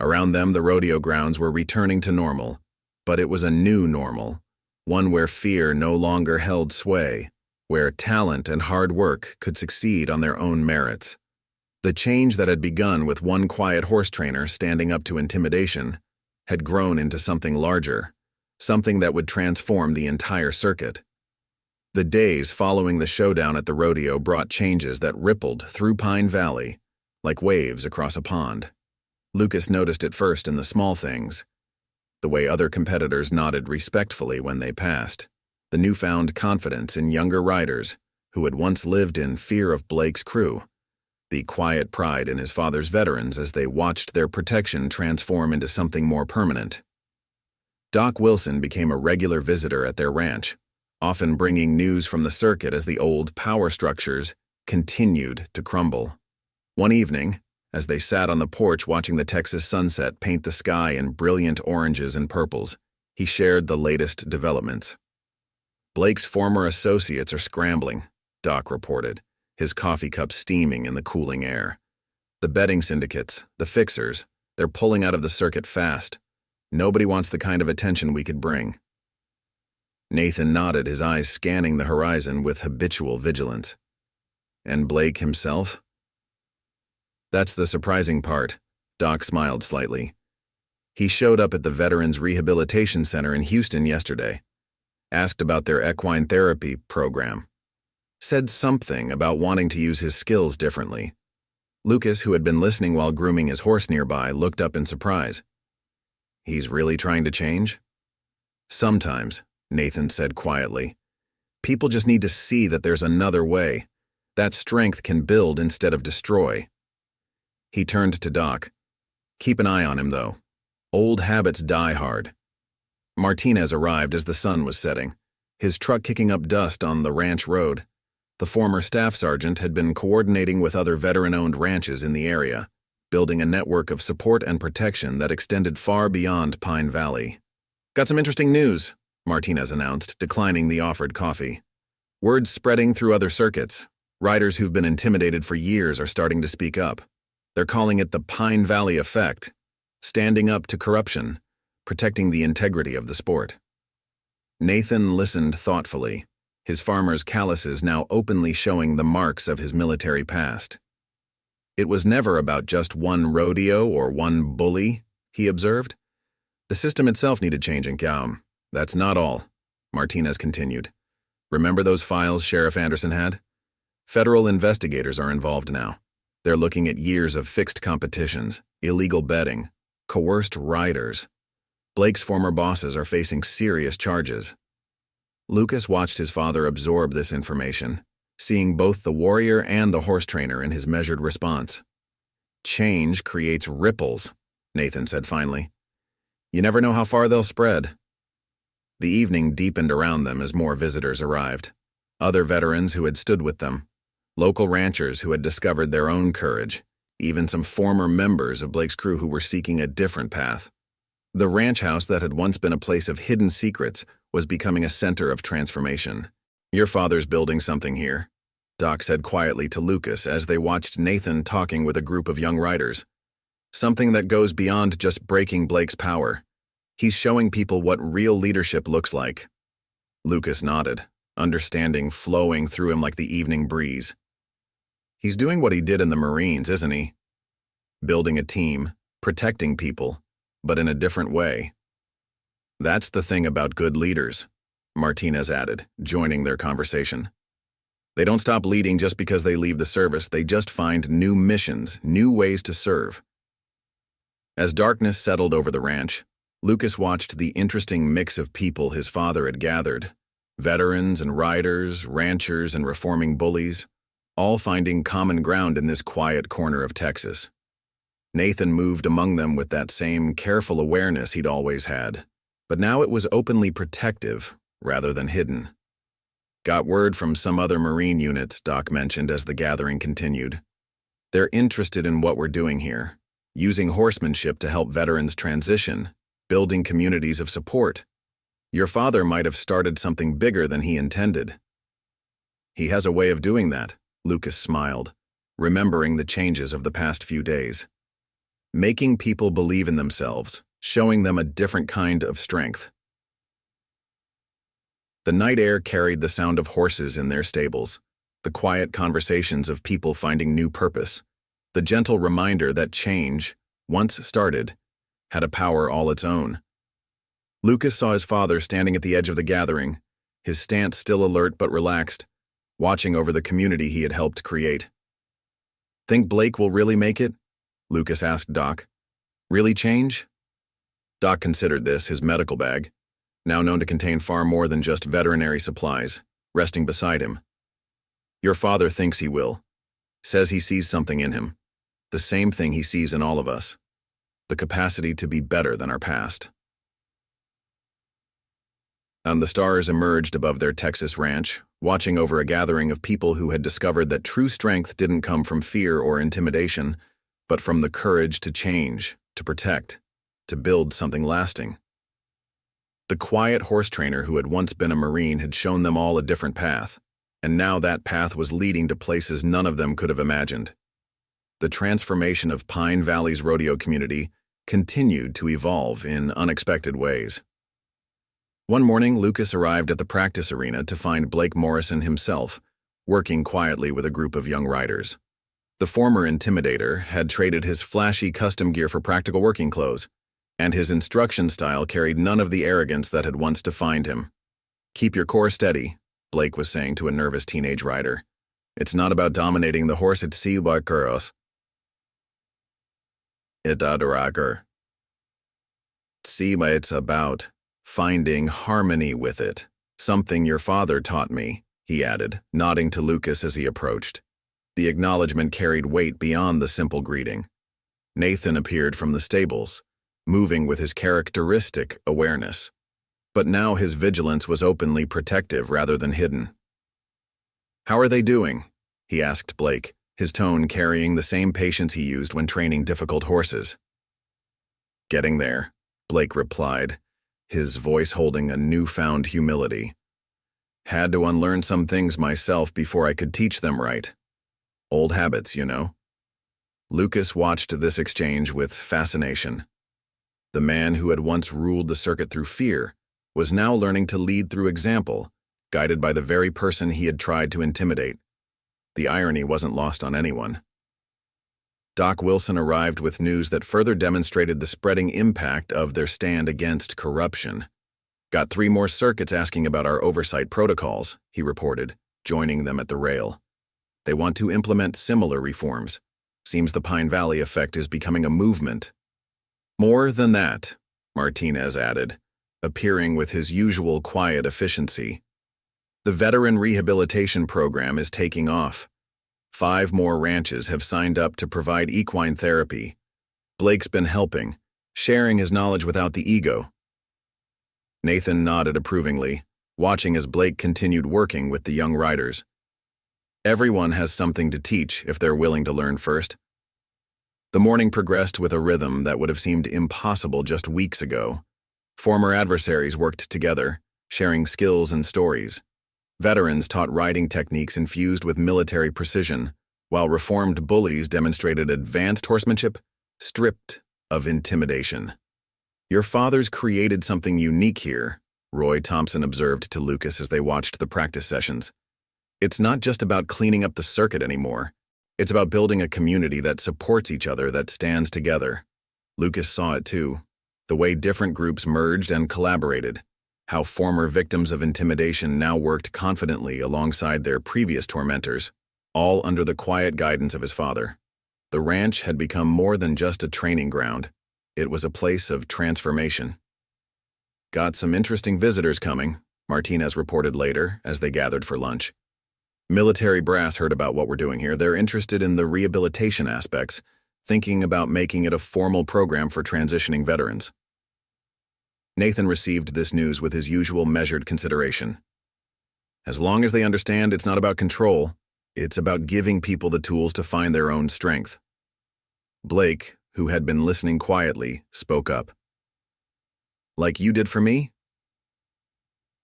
Around them, the rodeo grounds were returning to normal, but it was a new normal, one where fear no longer held sway, where talent and hard work could succeed on their own merits. The change that had begun with one quiet horse trainer standing up to intimidation had grown into something larger, something that would transform the entire circuit. The days following the showdown at the rodeo brought changes that rippled through Pine Valley, like waves across a pond. Lucas noticed it first in the small things, the way other competitors nodded respectfully when they passed, the newfound confidence in younger riders who had once lived in fear of Blake's crew, the quiet pride in his father's veterans as they watched their protection transform into something more permanent. Doc Wilson became a regular visitor at their ranch, often bringing news from the circuit as the old power structures continued to crumble. One evening, as they sat on the porch watching the Texas sunset paint the sky in brilliant oranges and purples, he shared the latest developments. "Blake's former associates are scrambling," Doc reported, his coffee cup steaming in the cooling air. "The betting syndicates, the fixers, they're pulling out of the circuit fast. Nobody wants the kind of attention we could bring." Nathan nodded, his eyes scanning the horizon with habitual vigilance. "And Blake himself?" "That's the surprising part," Doc smiled slightly. "He showed up at the Veterans Rehabilitation Center in Houston yesterday, asked about their equine therapy program, said something about wanting to use his skills differently." Lucas, who had been listening while grooming his horse nearby, looked up in surprise. "He's really trying to change?" "Sometimes," Nathan said quietly. "People just need to see that there's another way. That strength can build instead of destroy." He turned to Doc. "Keep an eye on him, though. Old habits die hard." Martinez arrived as the sun was setting, his truck kicking up dust on the ranch road. The former staff sergeant had been coordinating with other veteran-owned ranches in the area, building a network of support and protection that extended far beyond Pine Valley. "Got some interesting news," Martinez announced, declining the offered coffee. "Word's spreading through other circuits. Riders who've been intimidated for years are starting to speak up. They're calling it the Pine Valley effect, standing up to corruption, protecting the integrity of the sport." Nathan listened thoughtfully, his farmer's calluses now openly showing the marks of his military past. "It was never about just one rodeo or one bully," he observed. "The system itself needed changing, Gaum. That's not all," Martinez continued. "Remember those files Sheriff Anderson had? Federal investigators are involved now. They're looking at years of fixed competitions, illegal betting, coerced riders. Blake's former bosses are facing serious charges." Lucas watched his father absorb this information, seeing both the warrior and the horse trainer in his measured response. "Change creates ripples," Nathan said finally. "You never know how far they'll spread." The evening deepened around them as more visitors arrived. Other veterans who had stood with them, local ranchers who had discovered their own courage, even some former members of Blake's crew who were seeking a different path. The ranch house that had once been a place of hidden secrets was becoming a center of transformation. "Your father's building something here," Doc said quietly to Lucas as they watched Nathan talking with a group of young riders. "Something that goes beyond just breaking Blake's power. He's showing people what real leadership looks like." Lucas nodded, understanding flowing through him like the evening breeze. "He's doing what he did in the Marines, isn't he? Building a team, protecting people, but in a different way." "That's the thing about good leaders," Martinez added, joining their conversation. "They don't stop leading just because they leave the service. They just find new missions, new ways to serve." As darkness settled over the ranch, Lucas watched the interesting mix of people his father had gathered: veterans and riders, ranchers and reforming bullies, all finding common ground in this quiet corner of Texas. Nathan moved among them with that same careful awareness he'd always had, but now it was openly protective rather than hidden. "Got word from some other Marine units," Doc mentioned as the gathering continued. "They're interested in what we're doing here, using horsemanship to help veterans transition, building communities of support. Your father might have started something bigger than he intended." "He has a way of doing that," Lucas smiled, remembering the changes of the past few days. "Making people believe in themselves, showing them a different kind of strength." The night air carried the sound of horses in their stables, the quiet conversations of people finding new purpose, the gentle reminder that change, once started, had a power all its own. Lucas saw his father standing at the edge of the gathering, his stance still alert but relaxed, watching over the community he had helped create. "Think Blake will really make it?" Lucas asked Doc. "Really change?" Doc considered this, his medical bag, now known to contain far more than just veterinary supplies, resting beside him. "Your father thinks he will. Says he sees something in him. The same thing he sees in all of us. The capacity to be better than our past." And the stars emerged above their Texas ranch, watching over a gathering of people who had discovered that true strength didn't come from fear or intimidation, but from the courage to change, to protect, to build something lasting. The quiet horse trainer who had once been a Marine had shown them all a different path, and now that path was leading to places none of them could have imagined. The transformation of Pine Valley's rodeo community continued to evolve in unexpected ways. One morning, Lucas arrived at the practice arena to find Blake Morrison himself, working quietly with a group of young riders. The former intimidator had traded his flashy custom gear for practical working clothes, and his instruction style carried none of the arrogance that had once defined him. "Keep your core steady," Blake was saying to a nervous teenage rider. "It's not about dominating the horse at Siwakuros. It's about finding harmony with it. Something your father taught me," he added, nodding to Lucas as he approached. The acknowledgement carried weight beyond the simple greeting. Nathan appeared from the stables, moving with his characteristic awareness. But now his vigilance was openly protective rather than hidden. "How are they doing?" he asked Blake, his tone carrying the same patience he used when training difficult horses. "Getting there," Blake replied, his voice holding a newfound humility. "Had to unlearn some things myself before I could teach them right. Old habits, you know." Lucas watched this exchange with fascination. The man who had once ruled the circuit through fear was now learning to lead through example, guided by the very person he had tried to intimidate. The irony wasn't lost on anyone. Doc Wilson arrived with news that further demonstrated the spreading impact of their stand against corruption. "Got 3 more circuits asking about our oversight protocols," he reported, joining them at the rail. "They want to implement similar reforms. Seems the Pine Valley effect is becoming a movement." "More than that," Martinez added, appearing with his usual quiet efficiency. "The veteran rehabilitation program is taking off. 5 more ranches have signed up to provide equine therapy. Blake's been helping, sharing his knowledge without the ego." Nathan nodded approvingly, watching as Blake continued working with the young riders. Everyone has something to teach if they're willing to learn first. The morning progressed with a rhythm that would have seemed impossible just weeks ago. Former adversaries worked together, sharing skills and stories. Veterans taught riding techniques infused with military precision, while reformed bullies demonstrated advanced horsemanship, stripped of intimidation. "Your father's created something unique here," Roy Thompson observed to Lucas as they watched the practice sessions. "It's not just about cleaning up the circuit anymore. It's about building a community that supports each other, that stands together." Lucas saw it too, the way different groups merged and collaborated, how former victims of intimidation now worked confidently alongside their previous tormentors, all under the quiet guidance of his father. The ranch had become more than just a training ground. It was a place of transformation. Got some interesting visitors coming, Martinez reported later as they gathered for lunch. Military brass heard about what we're doing here. They're interested in the rehabilitation aspects, thinking about making it a formal program for transitioning veterans. Nathan received this news with his usual measured consideration. As long as they understand it's not about control, it's about giving people the tools to find their own strength. Blake, who had been listening quietly, spoke up. Like you did for me?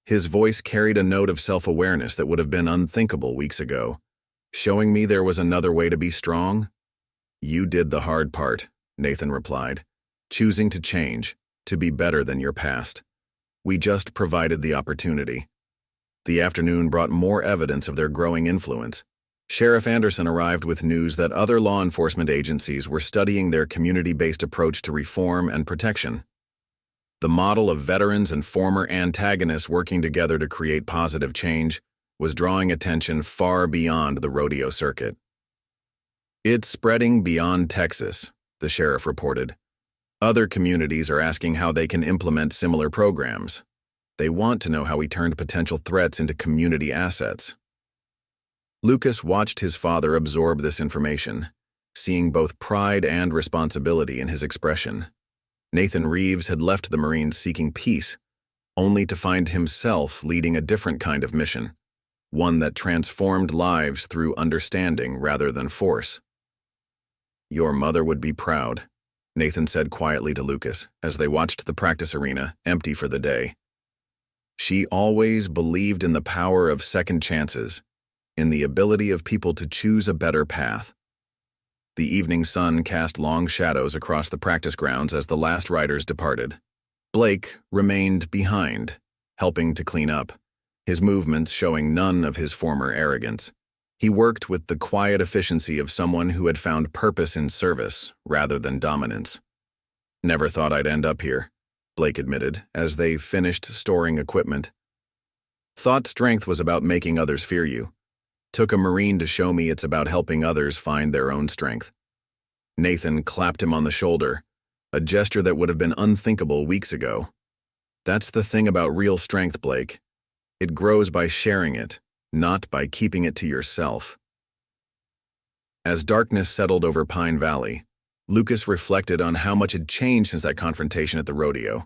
His voice carried a note of self-awareness that would have been unthinkable weeks ago, showing me there was another way to be strong. You did the hard part, Nathan replied, choosing to change, to be better than your past. We just provided the opportunity. The afternoon brought more evidence of their growing influence. Sheriff Anderson arrived with news that other law enforcement agencies were studying their community-based approach to reform and protection. The model of veterans and former antagonists working together to create positive change was drawing attention far beyond the rodeo circuit. It's spreading beyond Texas, the sheriff reported. Other communities are asking how they can implement similar programs. They want to know how we turned potential threats into community assets. Lucas watched his father absorb this information, seeing both pride and responsibility in his expression. Nathan Reeves had left the Marines seeking peace, only to find himself leading a different kind of mission, one that transformed lives through understanding rather than force. Your mother would be proud, Nathan said quietly to Lucas as they watched the practice arena empty for the day. She always believed in the power of second chances, in the ability of people to choose a better path. The evening sun cast long shadows across the practice grounds as the last riders departed. Blake remained behind, helping to clean up, his movements showing none of his former arrogance. He worked with the quiet efficiency of someone who had found purpose in service rather than dominance. Never thought I'd end up here, Blake admitted, as they finished storing equipment. Thought strength was about making others fear you. Took a Marine to show me it's about helping others find their own strength. Nathan clapped him on the shoulder, a gesture that would have been unthinkable weeks ago. That's the thing about real strength, Blake. It grows by sharing it, not by keeping it to yourself. As darkness settled over Pine Valley, Lucas reflected on how much had changed since that confrontation at the rodeo.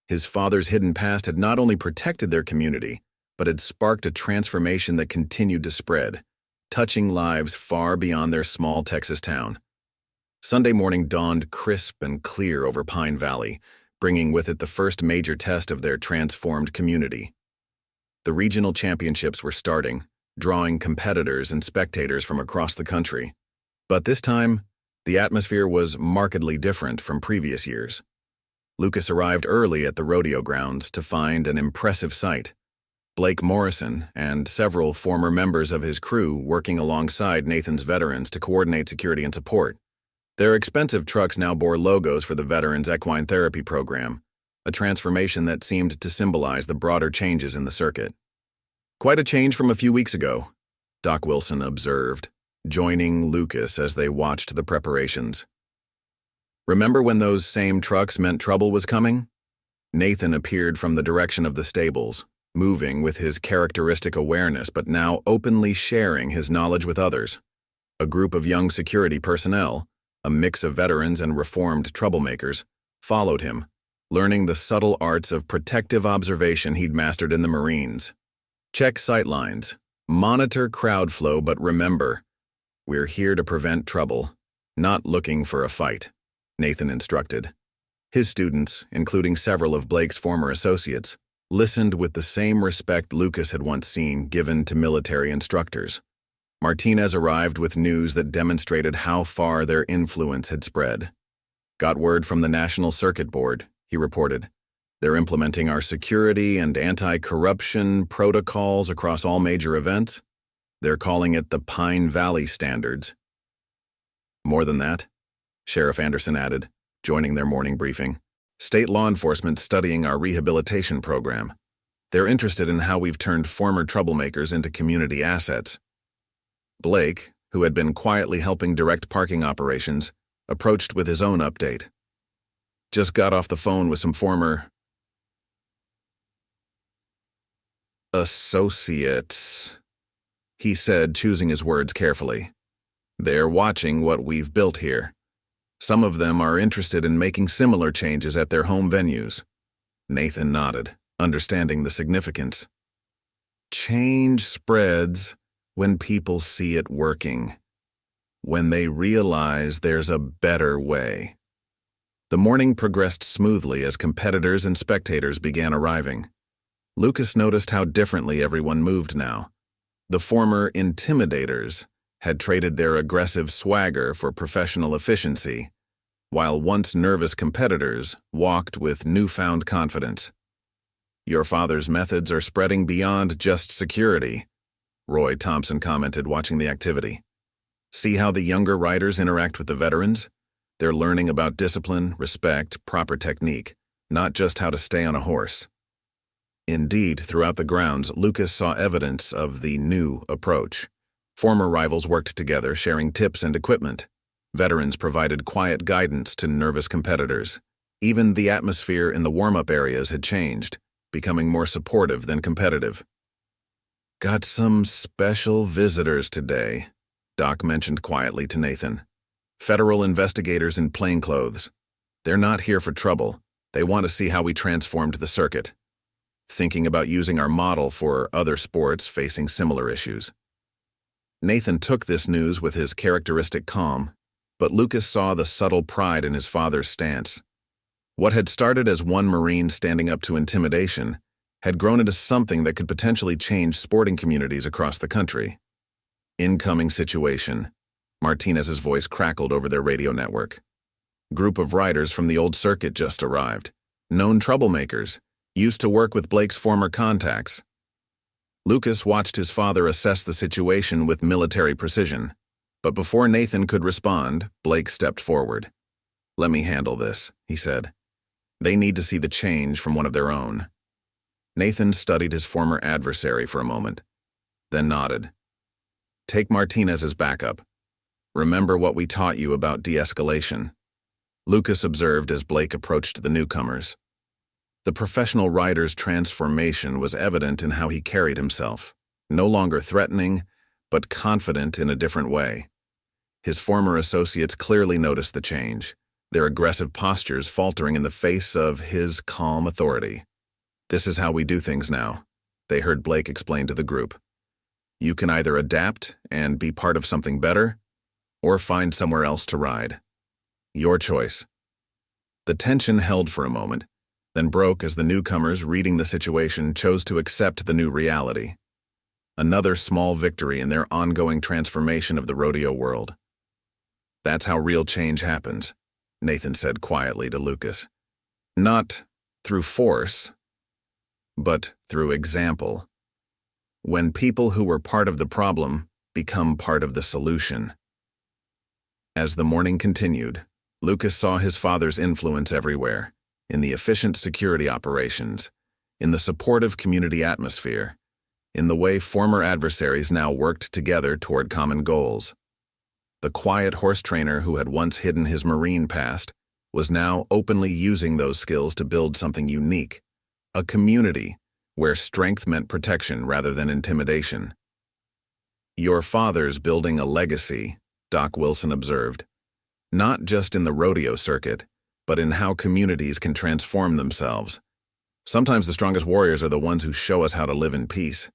His father's hidden past had not only protected their community, but had sparked a transformation that continued to spread, touching lives far beyond their small Texas town. Sunday morning dawned crisp and clear over Pine Valley, bringing with it the first major test of their transformed community. The regional championships were starting, drawing competitors and spectators from across the country. But this time, the atmosphere was markedly different from previous years. Lucas arrived early at the rodeo grounds to find an impressive sight. Blake Morrison and several former members of his crew working alongside Nathan's veterans to coordinate security and support. Their expensive trucks now bore logos for the Veterans Equine Therapy Program, a transformation that seemed to symbolize the broader changes in the circuit. Quite a change from a few weeks ago, Doc Wilson observed, joining Lucas as they watched the preparations. Remember when those same trucks meant trouble was coming? Nathan appeared from the direction of the stables, moving with his characteristic awareness but now openly sharing his knowledge with others. A group of young security personnel, a mix of veterans and reformed troublemakers, followed him, learning the subtle arts of protective observation he'd mastered in the Marines. Check sightlines, monitor crowd flow, but remember, we're here to prevent trouble, not looking for a fight, Nathan instructed. His students, including several of Blake's former associates, listened with the same respect Lucas had once seen given to military instructors. Martinez arrived with news that demonstrated how far their influence had spread. Got word from the National Circuit Board, he reported. They're implementing our security and anti-corruption protocols across all major events. They're calling it the Pine Valley Standards. More than that, Sheriff Anderson added, joining their morning briefing. State law enforcement studying our rehabilitation program. They're interested in how we've turned former troublemakers into community assets. Blake, who had been quietly helping direct parking operations, approached with his own update. Just got off the phone with some former... associates, he said, choosing his words carefully. They're watching what we've built here. Some of them are interested in making similar changes at their home venues. Nathan nodded, understanding the significance. Change spreads when people see it working, when they realize there's a better way. The morning progressed smoothly as competitors and spectators began arriving. Lucas noticed how differently everyone moved now. The former intimidators had traded their aggressive swagger for professional efficiency, while once nervous competitors walked with newfound confidence. Your father's methods are spreading beyond just security, Roy Thompson commented, watching the activity. See how the younger riders interact with the veterans? They're learning about discipline, respect, proper technique, not just how to stay on a horse. Indeed, throughout the grounds, Lucas saw evidence of the new approach. Former rivals worked together, sharing tips and equipment. Veterans provided quiet guidance to nervous competitors. Even the atmosphere in the warm-up areas had changed, becoming more supportive than competitive. Got some special visitors today, Doc mentioned quietly to Nathan. Federal investigators in plainclothes. They're not here for trouble. They want to see how we transformed the circuit. Thinking about using our model for other sports facing similar issues. Nathan took this news with his characteristic calm, but Lucas saw the subtle pride in his father's stance. What had started as one Marine standing up to intimidation had grown into something that could potentially change sporting communities across the country. Incoming situation. Martinez's voice crackled over their radio network. Group of riders from the old circuit just arrived. Known troublemakers, used to work with Blake's former contacts. Lucas watched his father assess the situation with military precision. But before Nathan could respond, Blake stepped forward. Let me handle this, he said. They need to see the change from one of their own. Nathan studied his former adversary for a moment, then nodded. Take Martinez as backup. Remember what we taught you about de-escalation. Lucas observed as Blake approached the newcomers. The professional rider's transformation was evident in how he carried himself, no longer threatening, but confident in a different way. His former associates clearly noticed the change, their aggressive postures faltering in the face of his calm authority. This is how we do things now, they heard Blake explain to the group. You can either adapt and be part of something better, or find somewhere else to ride. Your choice. The tension held for a moment, then broke as the newcomers, reading the situation, chose to accept the new reality. Another small victory in their ongoing transformation of the rodeo world. That's how real change happens, Nathan said quietly to Lucas. Not through force, but through example. When people who were part of the problem become part of the solution. As the morning continued, Lucas saw his father's influence everywhere, in the efficient security operations, in the supportive community atmosphere, in the way former adversaries now worked together toward common goals. The quiet horse trainer who had once hidden his Marine past was now openly using those skills to build something unique, a community where strength meant protection rather than intimidation. Your father's building a legacy, Doc Wilson observed, not just in the rodeo circuit, but in how communities can transform themselves. Sometimes the strongest warriors are the ones who show us how to live in peace.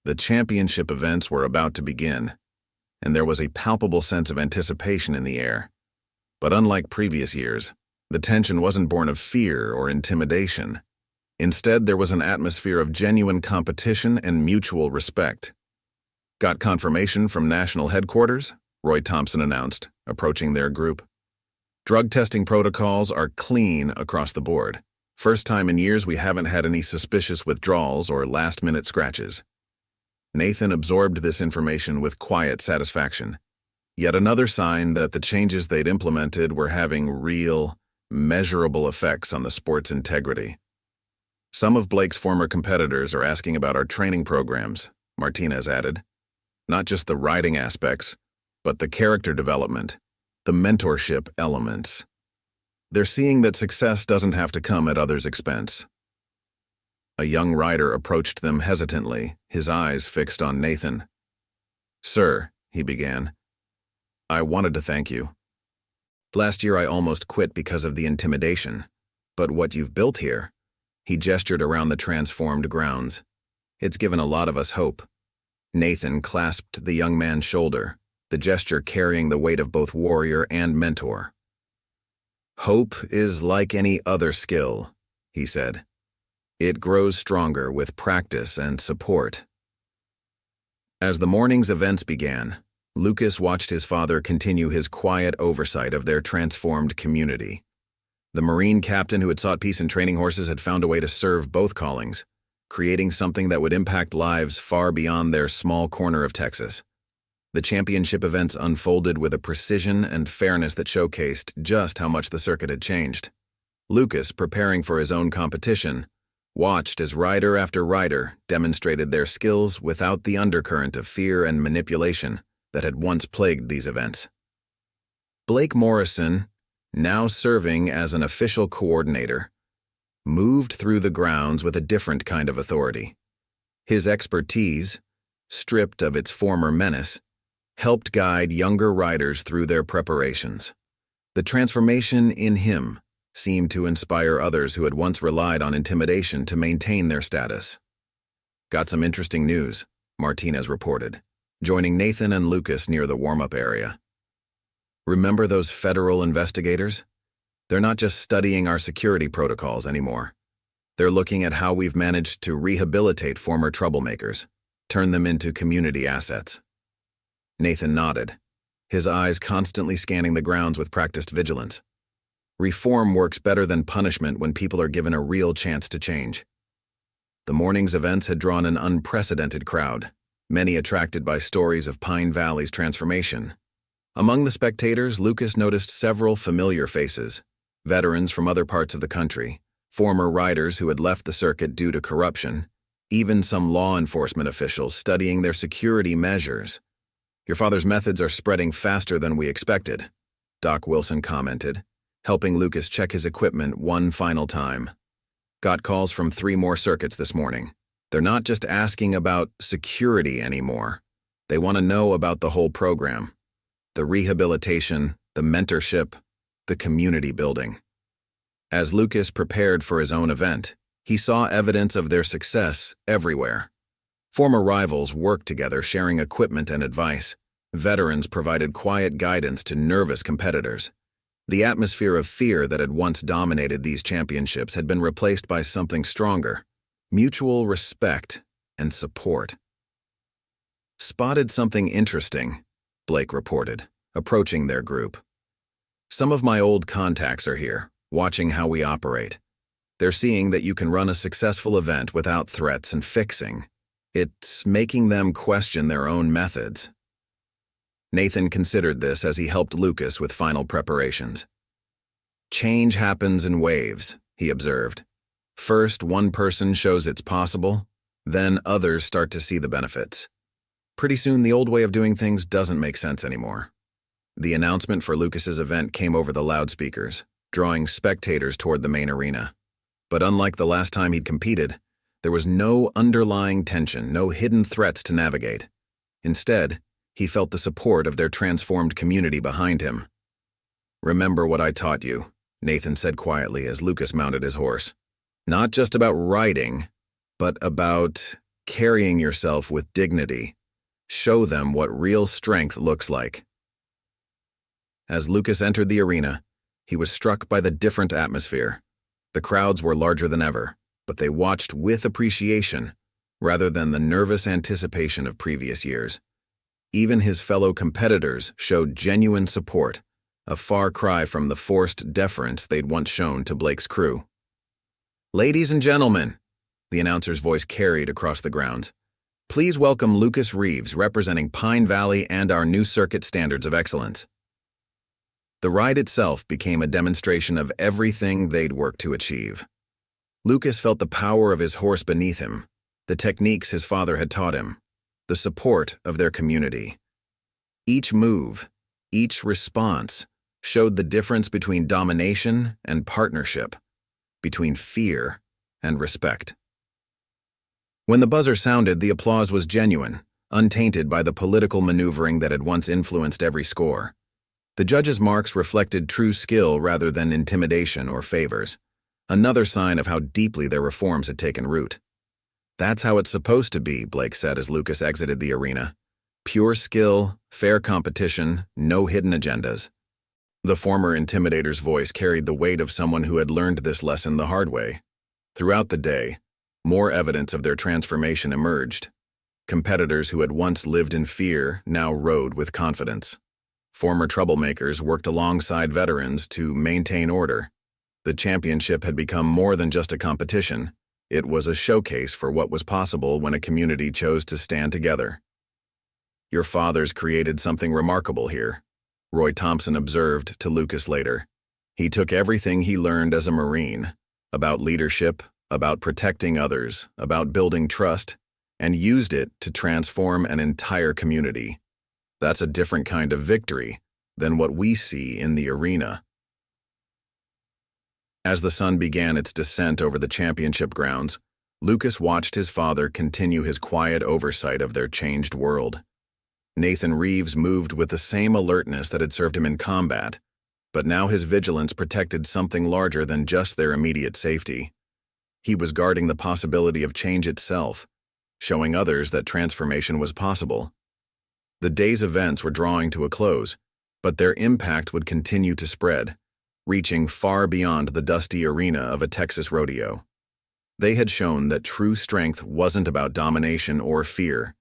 The championship events were about to begin, and there was a palpable sense of anticipation in the air. But unlike previous years, the tension wasn't born of fear or intimidation. Instead, there was an atmosphere of genuine competition and mutual respect. Got confirmation from national headquarters? Roy Thompson announced, approaching their group. Drug testing protocols are clean across the board. First time in years we haven't had any suspicious withdrawals or last-minute scratches. Nathan absorbed this information with quiet satisfaction. Yet another sign that the changes they'd implemented were having real, measurable effects on the sport's integrity. Some of Blake's former competitors are asking about our training programs, Martinez added. Not just the riding aspects, but the character development, the mentorship elements. They're seeing that success doesn't have to come at others' expense. A young rider approached them hesitantly, his eyes fixed on Nathan. "Sir," he began, "I wanted to thank you. Last year I almost quit because of the intimidation. But what you've built here," he gestured around the transformed grounds, "it's given a lot of us hope." Nathan clasped the young man's shoulder, the gesture carrying the weight of both warrior and mentor. "Hope is like any other skill," he said. "It grows stronger with practice and support." As the morning's events began, Lucas watched his father continue his quiet oversight of their transformed community. The Marine captain who had sought peace in training horses had found a way to serve both callings, creating something that would impact lives far beyond their small corner of Texas. The championship events unfolded with a precision and fairness that showcased just how much the circuit had changed. Lucas, preparing for his own competition, watched as rider after rider demonstrated their skills without the undercurrent of fear and manipulation that had once plagued these events. Blake Morrison, now serving as an official coordinator, moved through the grounds with a different kind of authority. His expertise, stripped of its former menace, helped guide younger riders through their preparations. The transformation in him seemed to inspire others who had once relied on intimidation to maintain their status. "Got some interesting news," Martinez reported, joining Nathan and Lucas near the warm-up area. "Remember those federal investigators? They're not just studying our security protocols anymore. They're looking at how we've managed to rehabilitate former troublemakers, turn them into community assets." Nathan nodded, his eyes constantly scanning the grounds with practiced vigilance. Reform works better than punishment when people are given a real chance to change. The morning's events had drawn an unprecedented crowd, many attracted by stories of Pine Valley's transformation. Among the spectators, Lucas noticed several familiar faces, veterans from other parts of the country, former riders who had left the circuit due to corruption, even some law enforcement officials studying their security measures. "Your father's methods are spreading faster than we expected," Doc Wilson commented, helping Lucas check his equipment one final time. "Got calls from 3 more circuits this morning. They're not just asking about security anymore. They want to know about the whole program. The rehabilitation, the mentorship, the community building." As Lucas prepared for his own event, he saw evidence of their success everywhere. Former rivals worked together, sharing equipment and advice. Veterans provided quiet guidance to nervous competitors. The atmosphere of fear that had once dominated these championships had been replaced by something stronger: mutual respect and support. "Spotted something interesting," Blake reported, approaching their group. "Some of my old contacts are here, watching how we operate. They're seeing that you can run a successful event without threats and fixing. It's making them question their own methods." Nathan considered this as he helped Lucas with final preparations. "Change happens in waves," he observed. "First, one person shows it's possible, then others start to see the benefits. Pretty soon, the old way of doing things doesn't make sense anymore." The announcement for Lucas's event came over the loudspeakers, drawing spectators toward the main arena. But unlike the last time he'd competed, there was no underlying tension, no hidden threats to navigate. Instead, he felt the support of their transformed community behind him. "Remember what I taught you," Nathan said quietly as Lucas mounted his horse. "Not just about riding, but about carrying yourself with dignity. Show them what real strength looks like." As Lucas entered the arena, he was struck by the different atmosphere. The crowds were larger than ever, but they watched with appreciation rather than the nervous anticipation of previous years. Even his fellow competitors showed genuine support, a far cry from the forced deference they'd once shown to Blake's crew. "Ladies and gentlemen," the announcer's voice carried across the grounds, "please welcome Lucas Reeves, representing Pine Valley and our new circuit standards of excellence." The ride itself became a demonstration of everything they'd worked to achieve. Lucas felt the power of his horse beneath him, the techniques his father had taught him, the support of their community. Each move, each response, showed the difference between domination and partnership, between fear and respect. When the buzzer sounded, the applause was genuine, untainted by the political maneuvering that had once influenced every score. The judges' marks reflected true skill rather than intimidation or favors, another sign of how deeply their reforms had taken root. "That's how it's supposed to be," Blake said as Lucas exited the arena. "Pure skill, fair competition, no hidden agendas." The former intimidator's voice carried the weight of someone who had learned this lesson the hard way. Throughout the day, more evidence of their transformation emerged. Competitors who had once lived in fear now rode with confidence. Former troublemakers worked alongside veterans to maintain order. The championship had become more than just a competition. It was a showcase for what was possible when a community chose to stand together. "Your father's created something remarkable here," Roy Thompson observed to Lucas later. "He took everything he learned as a Marine, about leadership, about protecting others, about building trust, and used it to transform an entire community. That's a different kind of victory than what we see in the arena." As the sun began its descent over the championship grounds, Lucas watched his father continue his quiet oversight of their changed world. Nathan Reeves moved with the same alertness that had served him in combat, but now his vigilance protected something larger than just their immediate safety. He was guarding the possibility of change itself, showing others that transformation was possible. The day's events were drawing to a close, but their impact would continue to spread, reaching far beyond the dusty arena of a Texas rodeo. They had shown that true strength wasn't about domination or fear.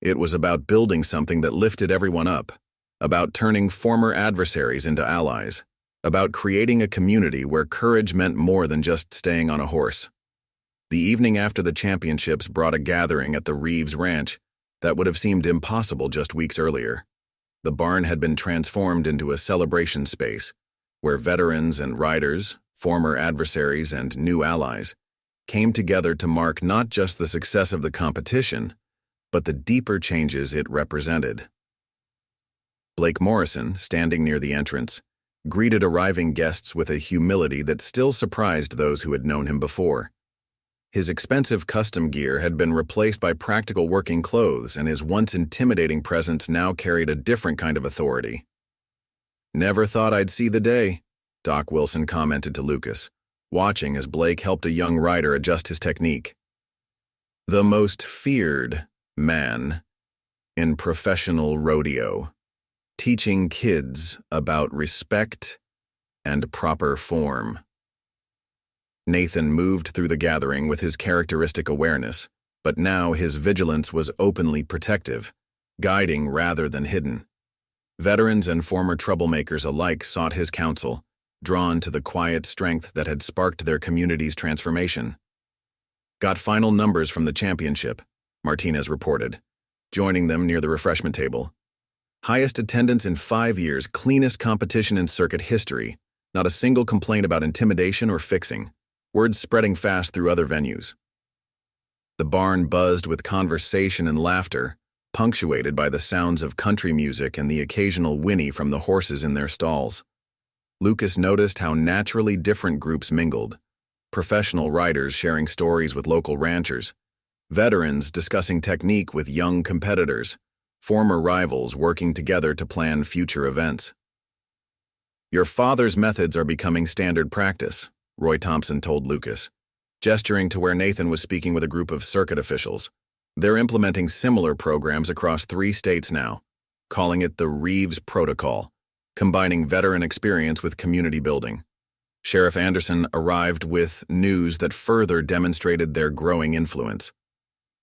It was about building something that lifted everyone up, about turning former adversaries into allies, about creating a community where courage meant more than just staying on a horse. The evening after the championships brought a gathering at the Reeves Ranch that would have seemed impossible just weeks earlier. The barn had been transformed into a celebration space where veterans and riders, former adversaries and new allies, came together to mark not just the success of the competition, but the deeper changes it represented. Blake Morrison, standing near the entrance, greeted arriving guests with a humility that still surprised those who had known him before. His expensive custom gear had been replaced by practical working clothes, and his once intimidating presence now carried a different kind of authority. "Never thought I'd see the day," Doc Wilson commented to Lucas, watching as Blake helped a young rider adjust his technique. "The most feared man in professional rodeo, teaching kids about respect and proper form." Nathan moved through the gathering with his characteristic awareness, but now his vigilance was openly protective, guiding rather than hidden. Veterans and former troublemakers alike sought his counsel, drawn to the quiet strength that had sparked their community's transformation. "Got final numbers from the championship," Martinez reported, joining them near the refreshment table. "Highest attendance in 5 years, cleanest competition in circuit history, not a single complaint about intimidation or fixing. Words spreading fast through other venues." The barn buzzed with conversation and laughter, punctuated by the sounds of country music and the occasional whinny from the horses in their stalls. Lucas noticed how naturally different groups mingled: professional riders sharing stories with local ranchers, veterans discussing technique with young competitors, former rivals working together to plan future events. "Your father's methods are becoming standard practice," Roy Thompson told Lucas, gesturing to where Nathan was speaking with a group of circuit officials. "They're implementing similar programs across 3 states now, calling it the Reeves Protocol, combining veteran experience with community building." Sheriff Anderson arrived with news that further demonstrated their growing influence.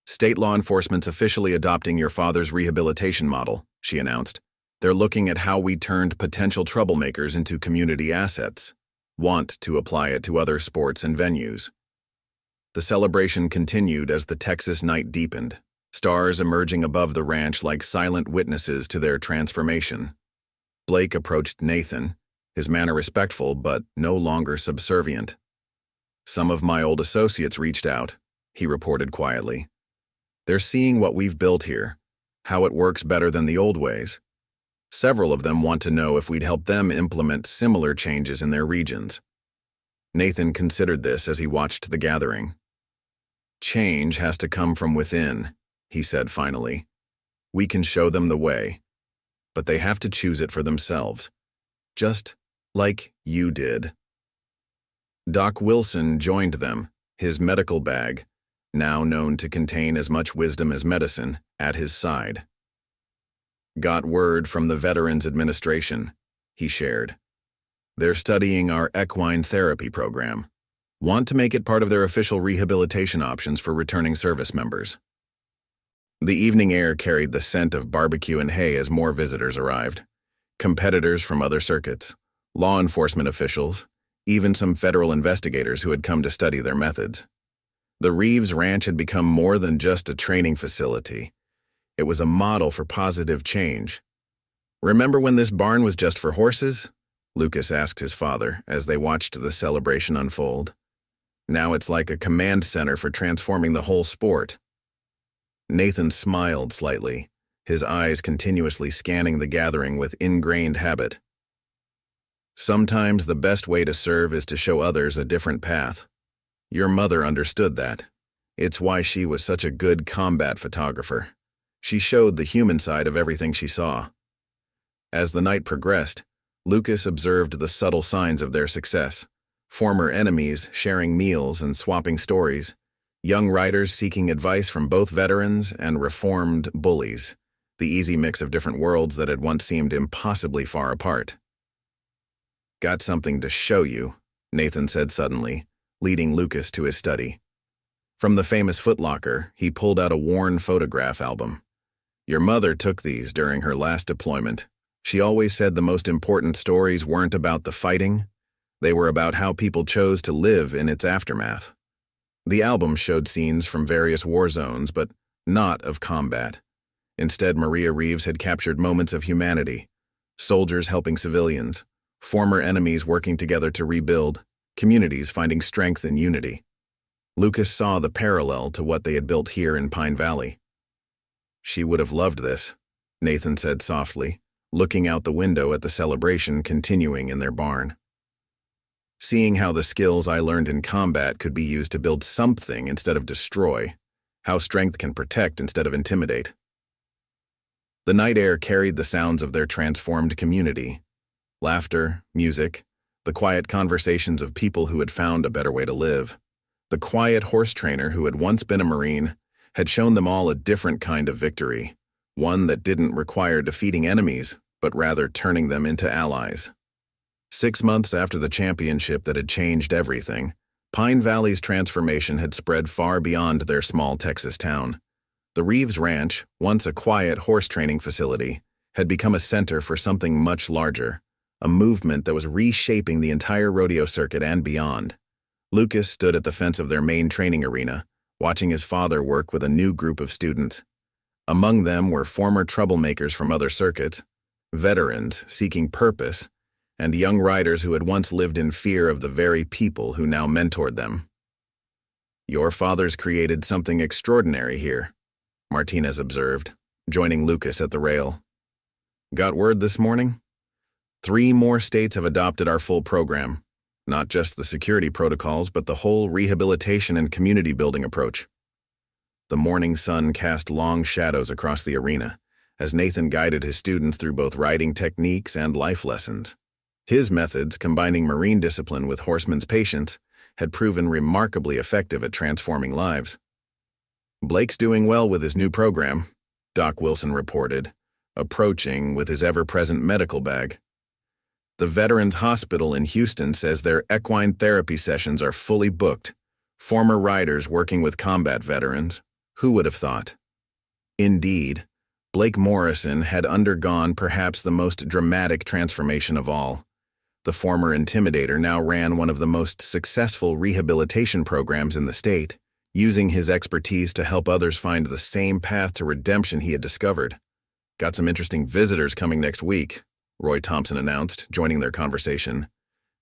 "State law enforcement's officially adopting your father's rehabilitation model," she announced. "They're looking at how we turned potential troublemakers into community assets. Want to apply it to other sports and venues." The celebration continued as the Texas night deepened, stars emerging above the ranch like silent witnesses to their transformation. Blake approached Nathan, his manner respectful but no longer subservient. "Some of my old associates reached out," he reported quietly. "They're seeing what we've built here, how it works better than the old ways. Several of them want to know if we'd help them implement similar changes in their regions." Nathan considered this as he watched the gathering. Change has to come from within, he said finally. We can show them the way, but they have to choose it for themselves, just like you did. Doc Wilson joined them, his medical bag, now known to contain as much wisdom as medicine, at his side. Got word from the Veterans Administration, he shared. They're studying our equine therapy program. Want to make it part of their official rehabilitation options for returning service members. The evening air carried the scent of barbecue and hay as more visitors arrived. Competitors from other circuits, law enforcement officials, even some federal investigators who had come to study their methods. The Reeves Ranch had become more than just a training facility. It was a model for positive change. Remember when this barn was just for horses? Lucas asked his father as they watched the celebration unfold. Now it's like a command center for transforming the whole sport. Nathan smiled slightly, his eyes continuously scanning the gathering with ingrained habit. Sometimes the best way to serve is to show others a different path. Your mother understood that. It's why she was such a good combat photographer. She showed the human side of everything she saw. As the night progressed, Lucas observed the subtle signs of their success. Former enemies sharing meals and swapping stories, young riders seeking advice from both veterans and reformed bullies, the easy mix of different worlds that had once seemed impossibly far apart. Got something to show you, Nathan said suddenly, leading Lucas to his study. From the famous footlocker, he pulled out a worn photograph album. Your mother took these during her last deployment. She always said the most important stories weren't about the fighting. They were about how people chose to live in its aftermath. The album showed scenes from various war zones, but not of combat. Instead, Maria Reeves had captured moments of humanity, soldiers helping civilians, former enemies working together to rebuild, communities finding strength in unity. Lucas saw the parallel to what they had built here in Pine Valley. She would have loved this, Nathan said softly, looking out the window at the celebration continuing in their barn. Seeing how the skills I learned in combat could be used to build something instead of destroy, how strength can protect instead of intimidate. The night air carried the sounds of their transformed community. Laughter, music, the quiet conversations of people who had found a better way to live. The quiet horse trainer who had once been a Marine had shown them all a different kind of victory, one that didn't require defeating enemies, but rather turning them into allies. 6 months after the championship that had changed everything, Pine Valley's transformation had spread far beyond their small Texas town. The Reeves Ranch, once a quiet horse training facility, had become a center for something much larger, a movement that was reshaping the entire rodeo circuit and beyond. Lucas stood at the fence of their main training arena, watching his father work with a new group of students. Among them were former troublemakers from other circuits, veterans seeking purpose, and young riders who had once lived in fear of the very people who now mentored them. Your father's created something extraordinary here, Martinez observed, joining Lucas at the rail. Got word this morning? 3 more states have adopted our full program, not just the security protocols, but the whole rehabilitation and community building approach. The morning sun cast long shadows across the arena as Nathan guided his students through both riding techniques and life lessons. His methods, combining Marine discipline with horseman's patience, had proven remarkably effective at transforming lives. Blake's doing well with his new program, Doc Wilson reported, approaching with his ever-present medical bag. The Veterans Hospital in Houston says their equine therapy sessions are fully booked, former riders working with combat veterans. Who would have thought? Indeed, Blake Morrison had undergone perhaps the most dramatic transformation of all. The former intimidator now ran one of the most successful rehabilitation programs in the state, using his expertise to help others find the same path to redemption he had discovered. Got some interesting visitors coming next week, Roy Thompson announced, joining their conversation.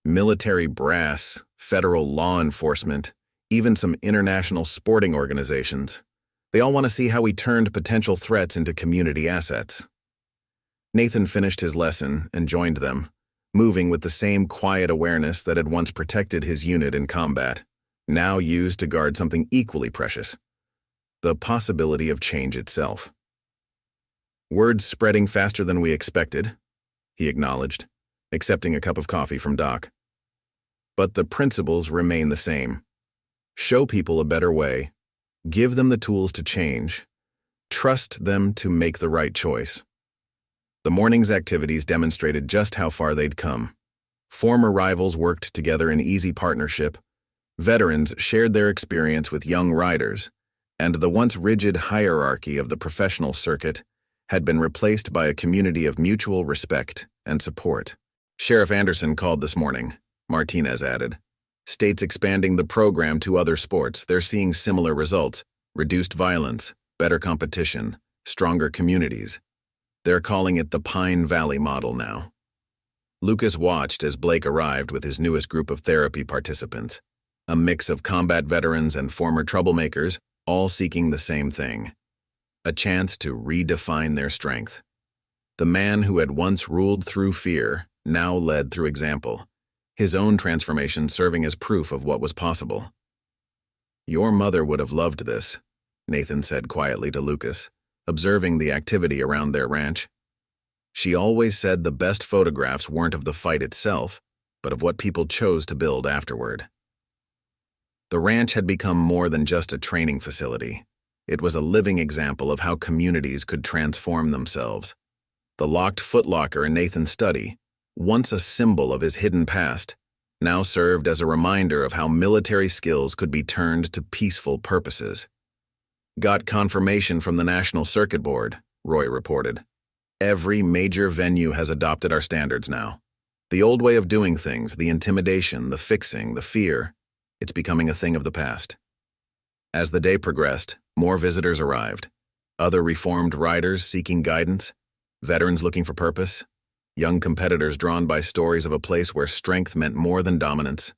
Military brass, federal law enforcement, even some international sporting organizations. They all want to see how we turned potential threats into community assets. Nathan finished his lesson and joined them, moving with the same quiet awareness that had once protected his unit in combat, now used to guard something equally precious: the possibility of change itself. "Word's spreading faster than we expected," he acknowledged, accepting a cup of coffee from Doc. "But the principles remain the same. Show people a better way, give them the tools to change, trust them to make the right choice." The morning's activities demonstrated just how far they'd come. Former rivals worked together in easy partnership, veterans shared their experience with young riders, and the once rigid hierarchy of the professional circuit had been replaced by a community of mutual respect and support. "Sheriff Anderson called this morning," Martinez added. "States expanding the program to other sports, they're seeing similar results: reduced violence, better competition, stronger communities. They're calling it the Pine Valley model now." Lucas watched as Blake arrived with his newest group of therapy participants, a mix of combat veterans and former troublemakers, all seeking the same thing: a chance to redefine their strength. The man who had once ruled through fear now led through example, his own transformation serving as proof of what was possible. "Your mother would have loved this," Nathan said quietly to Lucas, observing the activity around their ranch. "She always said the best photographs weren't of the fight itself, but of what people chose to build afterward." The ranch had become more than just a training facility. It was a living example of how communities could transform themselves. The locked footlocker in Nathan's study, once a symbol of his hidden past, now served as a reminder of how military skills could be turned to peaceful purposes. "Got confirmation from the National Circuit Board," Roy reported. "Every major venue has adopted our standards now. The old way of doing things, the intimidation, the fixing, the fear, it's becoming a thing of the past." As the day progressed, more visitors arrived. Other reformed riders seeking guidance, veterans looking for purpose, young competitors drawn by stories of a place where strength meant more than dominance.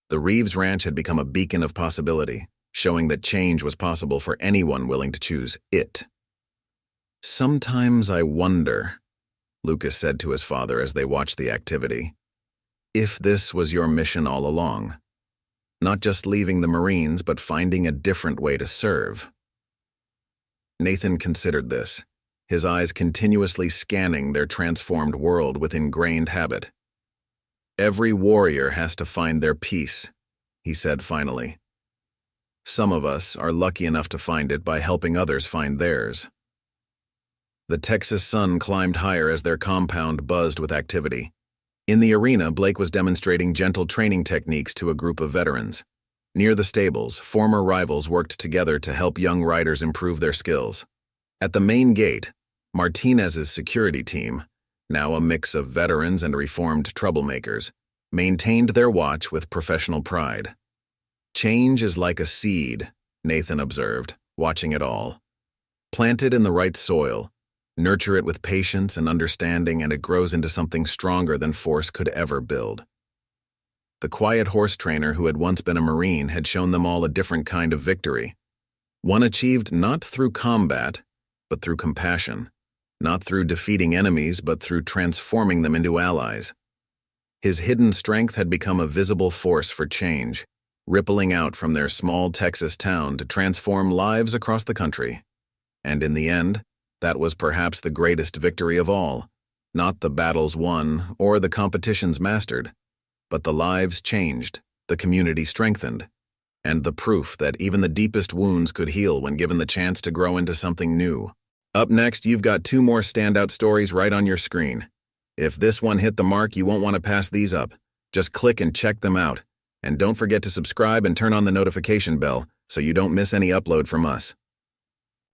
The Reeves Ranch had become a beacon of possibility, showing that change was possible for anyone willing to choose it. "Sometimes I wonder," Lucas said to his father as they watched the activity, "if this was your mission all along. Not just leaving the Marines, but finding a different way to serve." Nathan considered this, his eyes continuously scanning their transformed world with ingrained habit. "Every warrior has to find their peace," he said finally. "Some of us are lucky enough to find it by helping others find theirs." The Texas sun climbed higher as their compound buzzed with activity. In the arena, Blake was demonstrating gentle training techniques to a group of veterans. Near the stables, former rivals worked together to help young riders improve their skills. At the main gate, Martinez's security team, now a mix of veterans and reformed troublemakers, maintained their watch with professional pride. "Change is like a seed," Nathan observed, watching it all. "Plant it in the right soil, nurture it with patience and understanding, and it grows into something stronger than force could ever build." The quiet horse trainer who had once been a Marine had shown them all a different kind of victory. One achieved not through combat, but through compassion. Not through defeating enemies, but through transforming them into allies. His hidden strength had become a visible force for change, rippling out from their small Texas town to transform lives across the country. And in the end, that was perhaps the greatest victory of all, not the battles won or the competitions mastered, but the lives changed, the community strengthened, and the proof that even the deepest wounds could heal when given the chance to grow into something new. Up next, you've got 2 more standout stories right on your screen. If this one hit the mark, you won't want to pass these up. Just click and check them out. And don't forget to subscribe and turn on the notification bell so you don't miss any upload from us.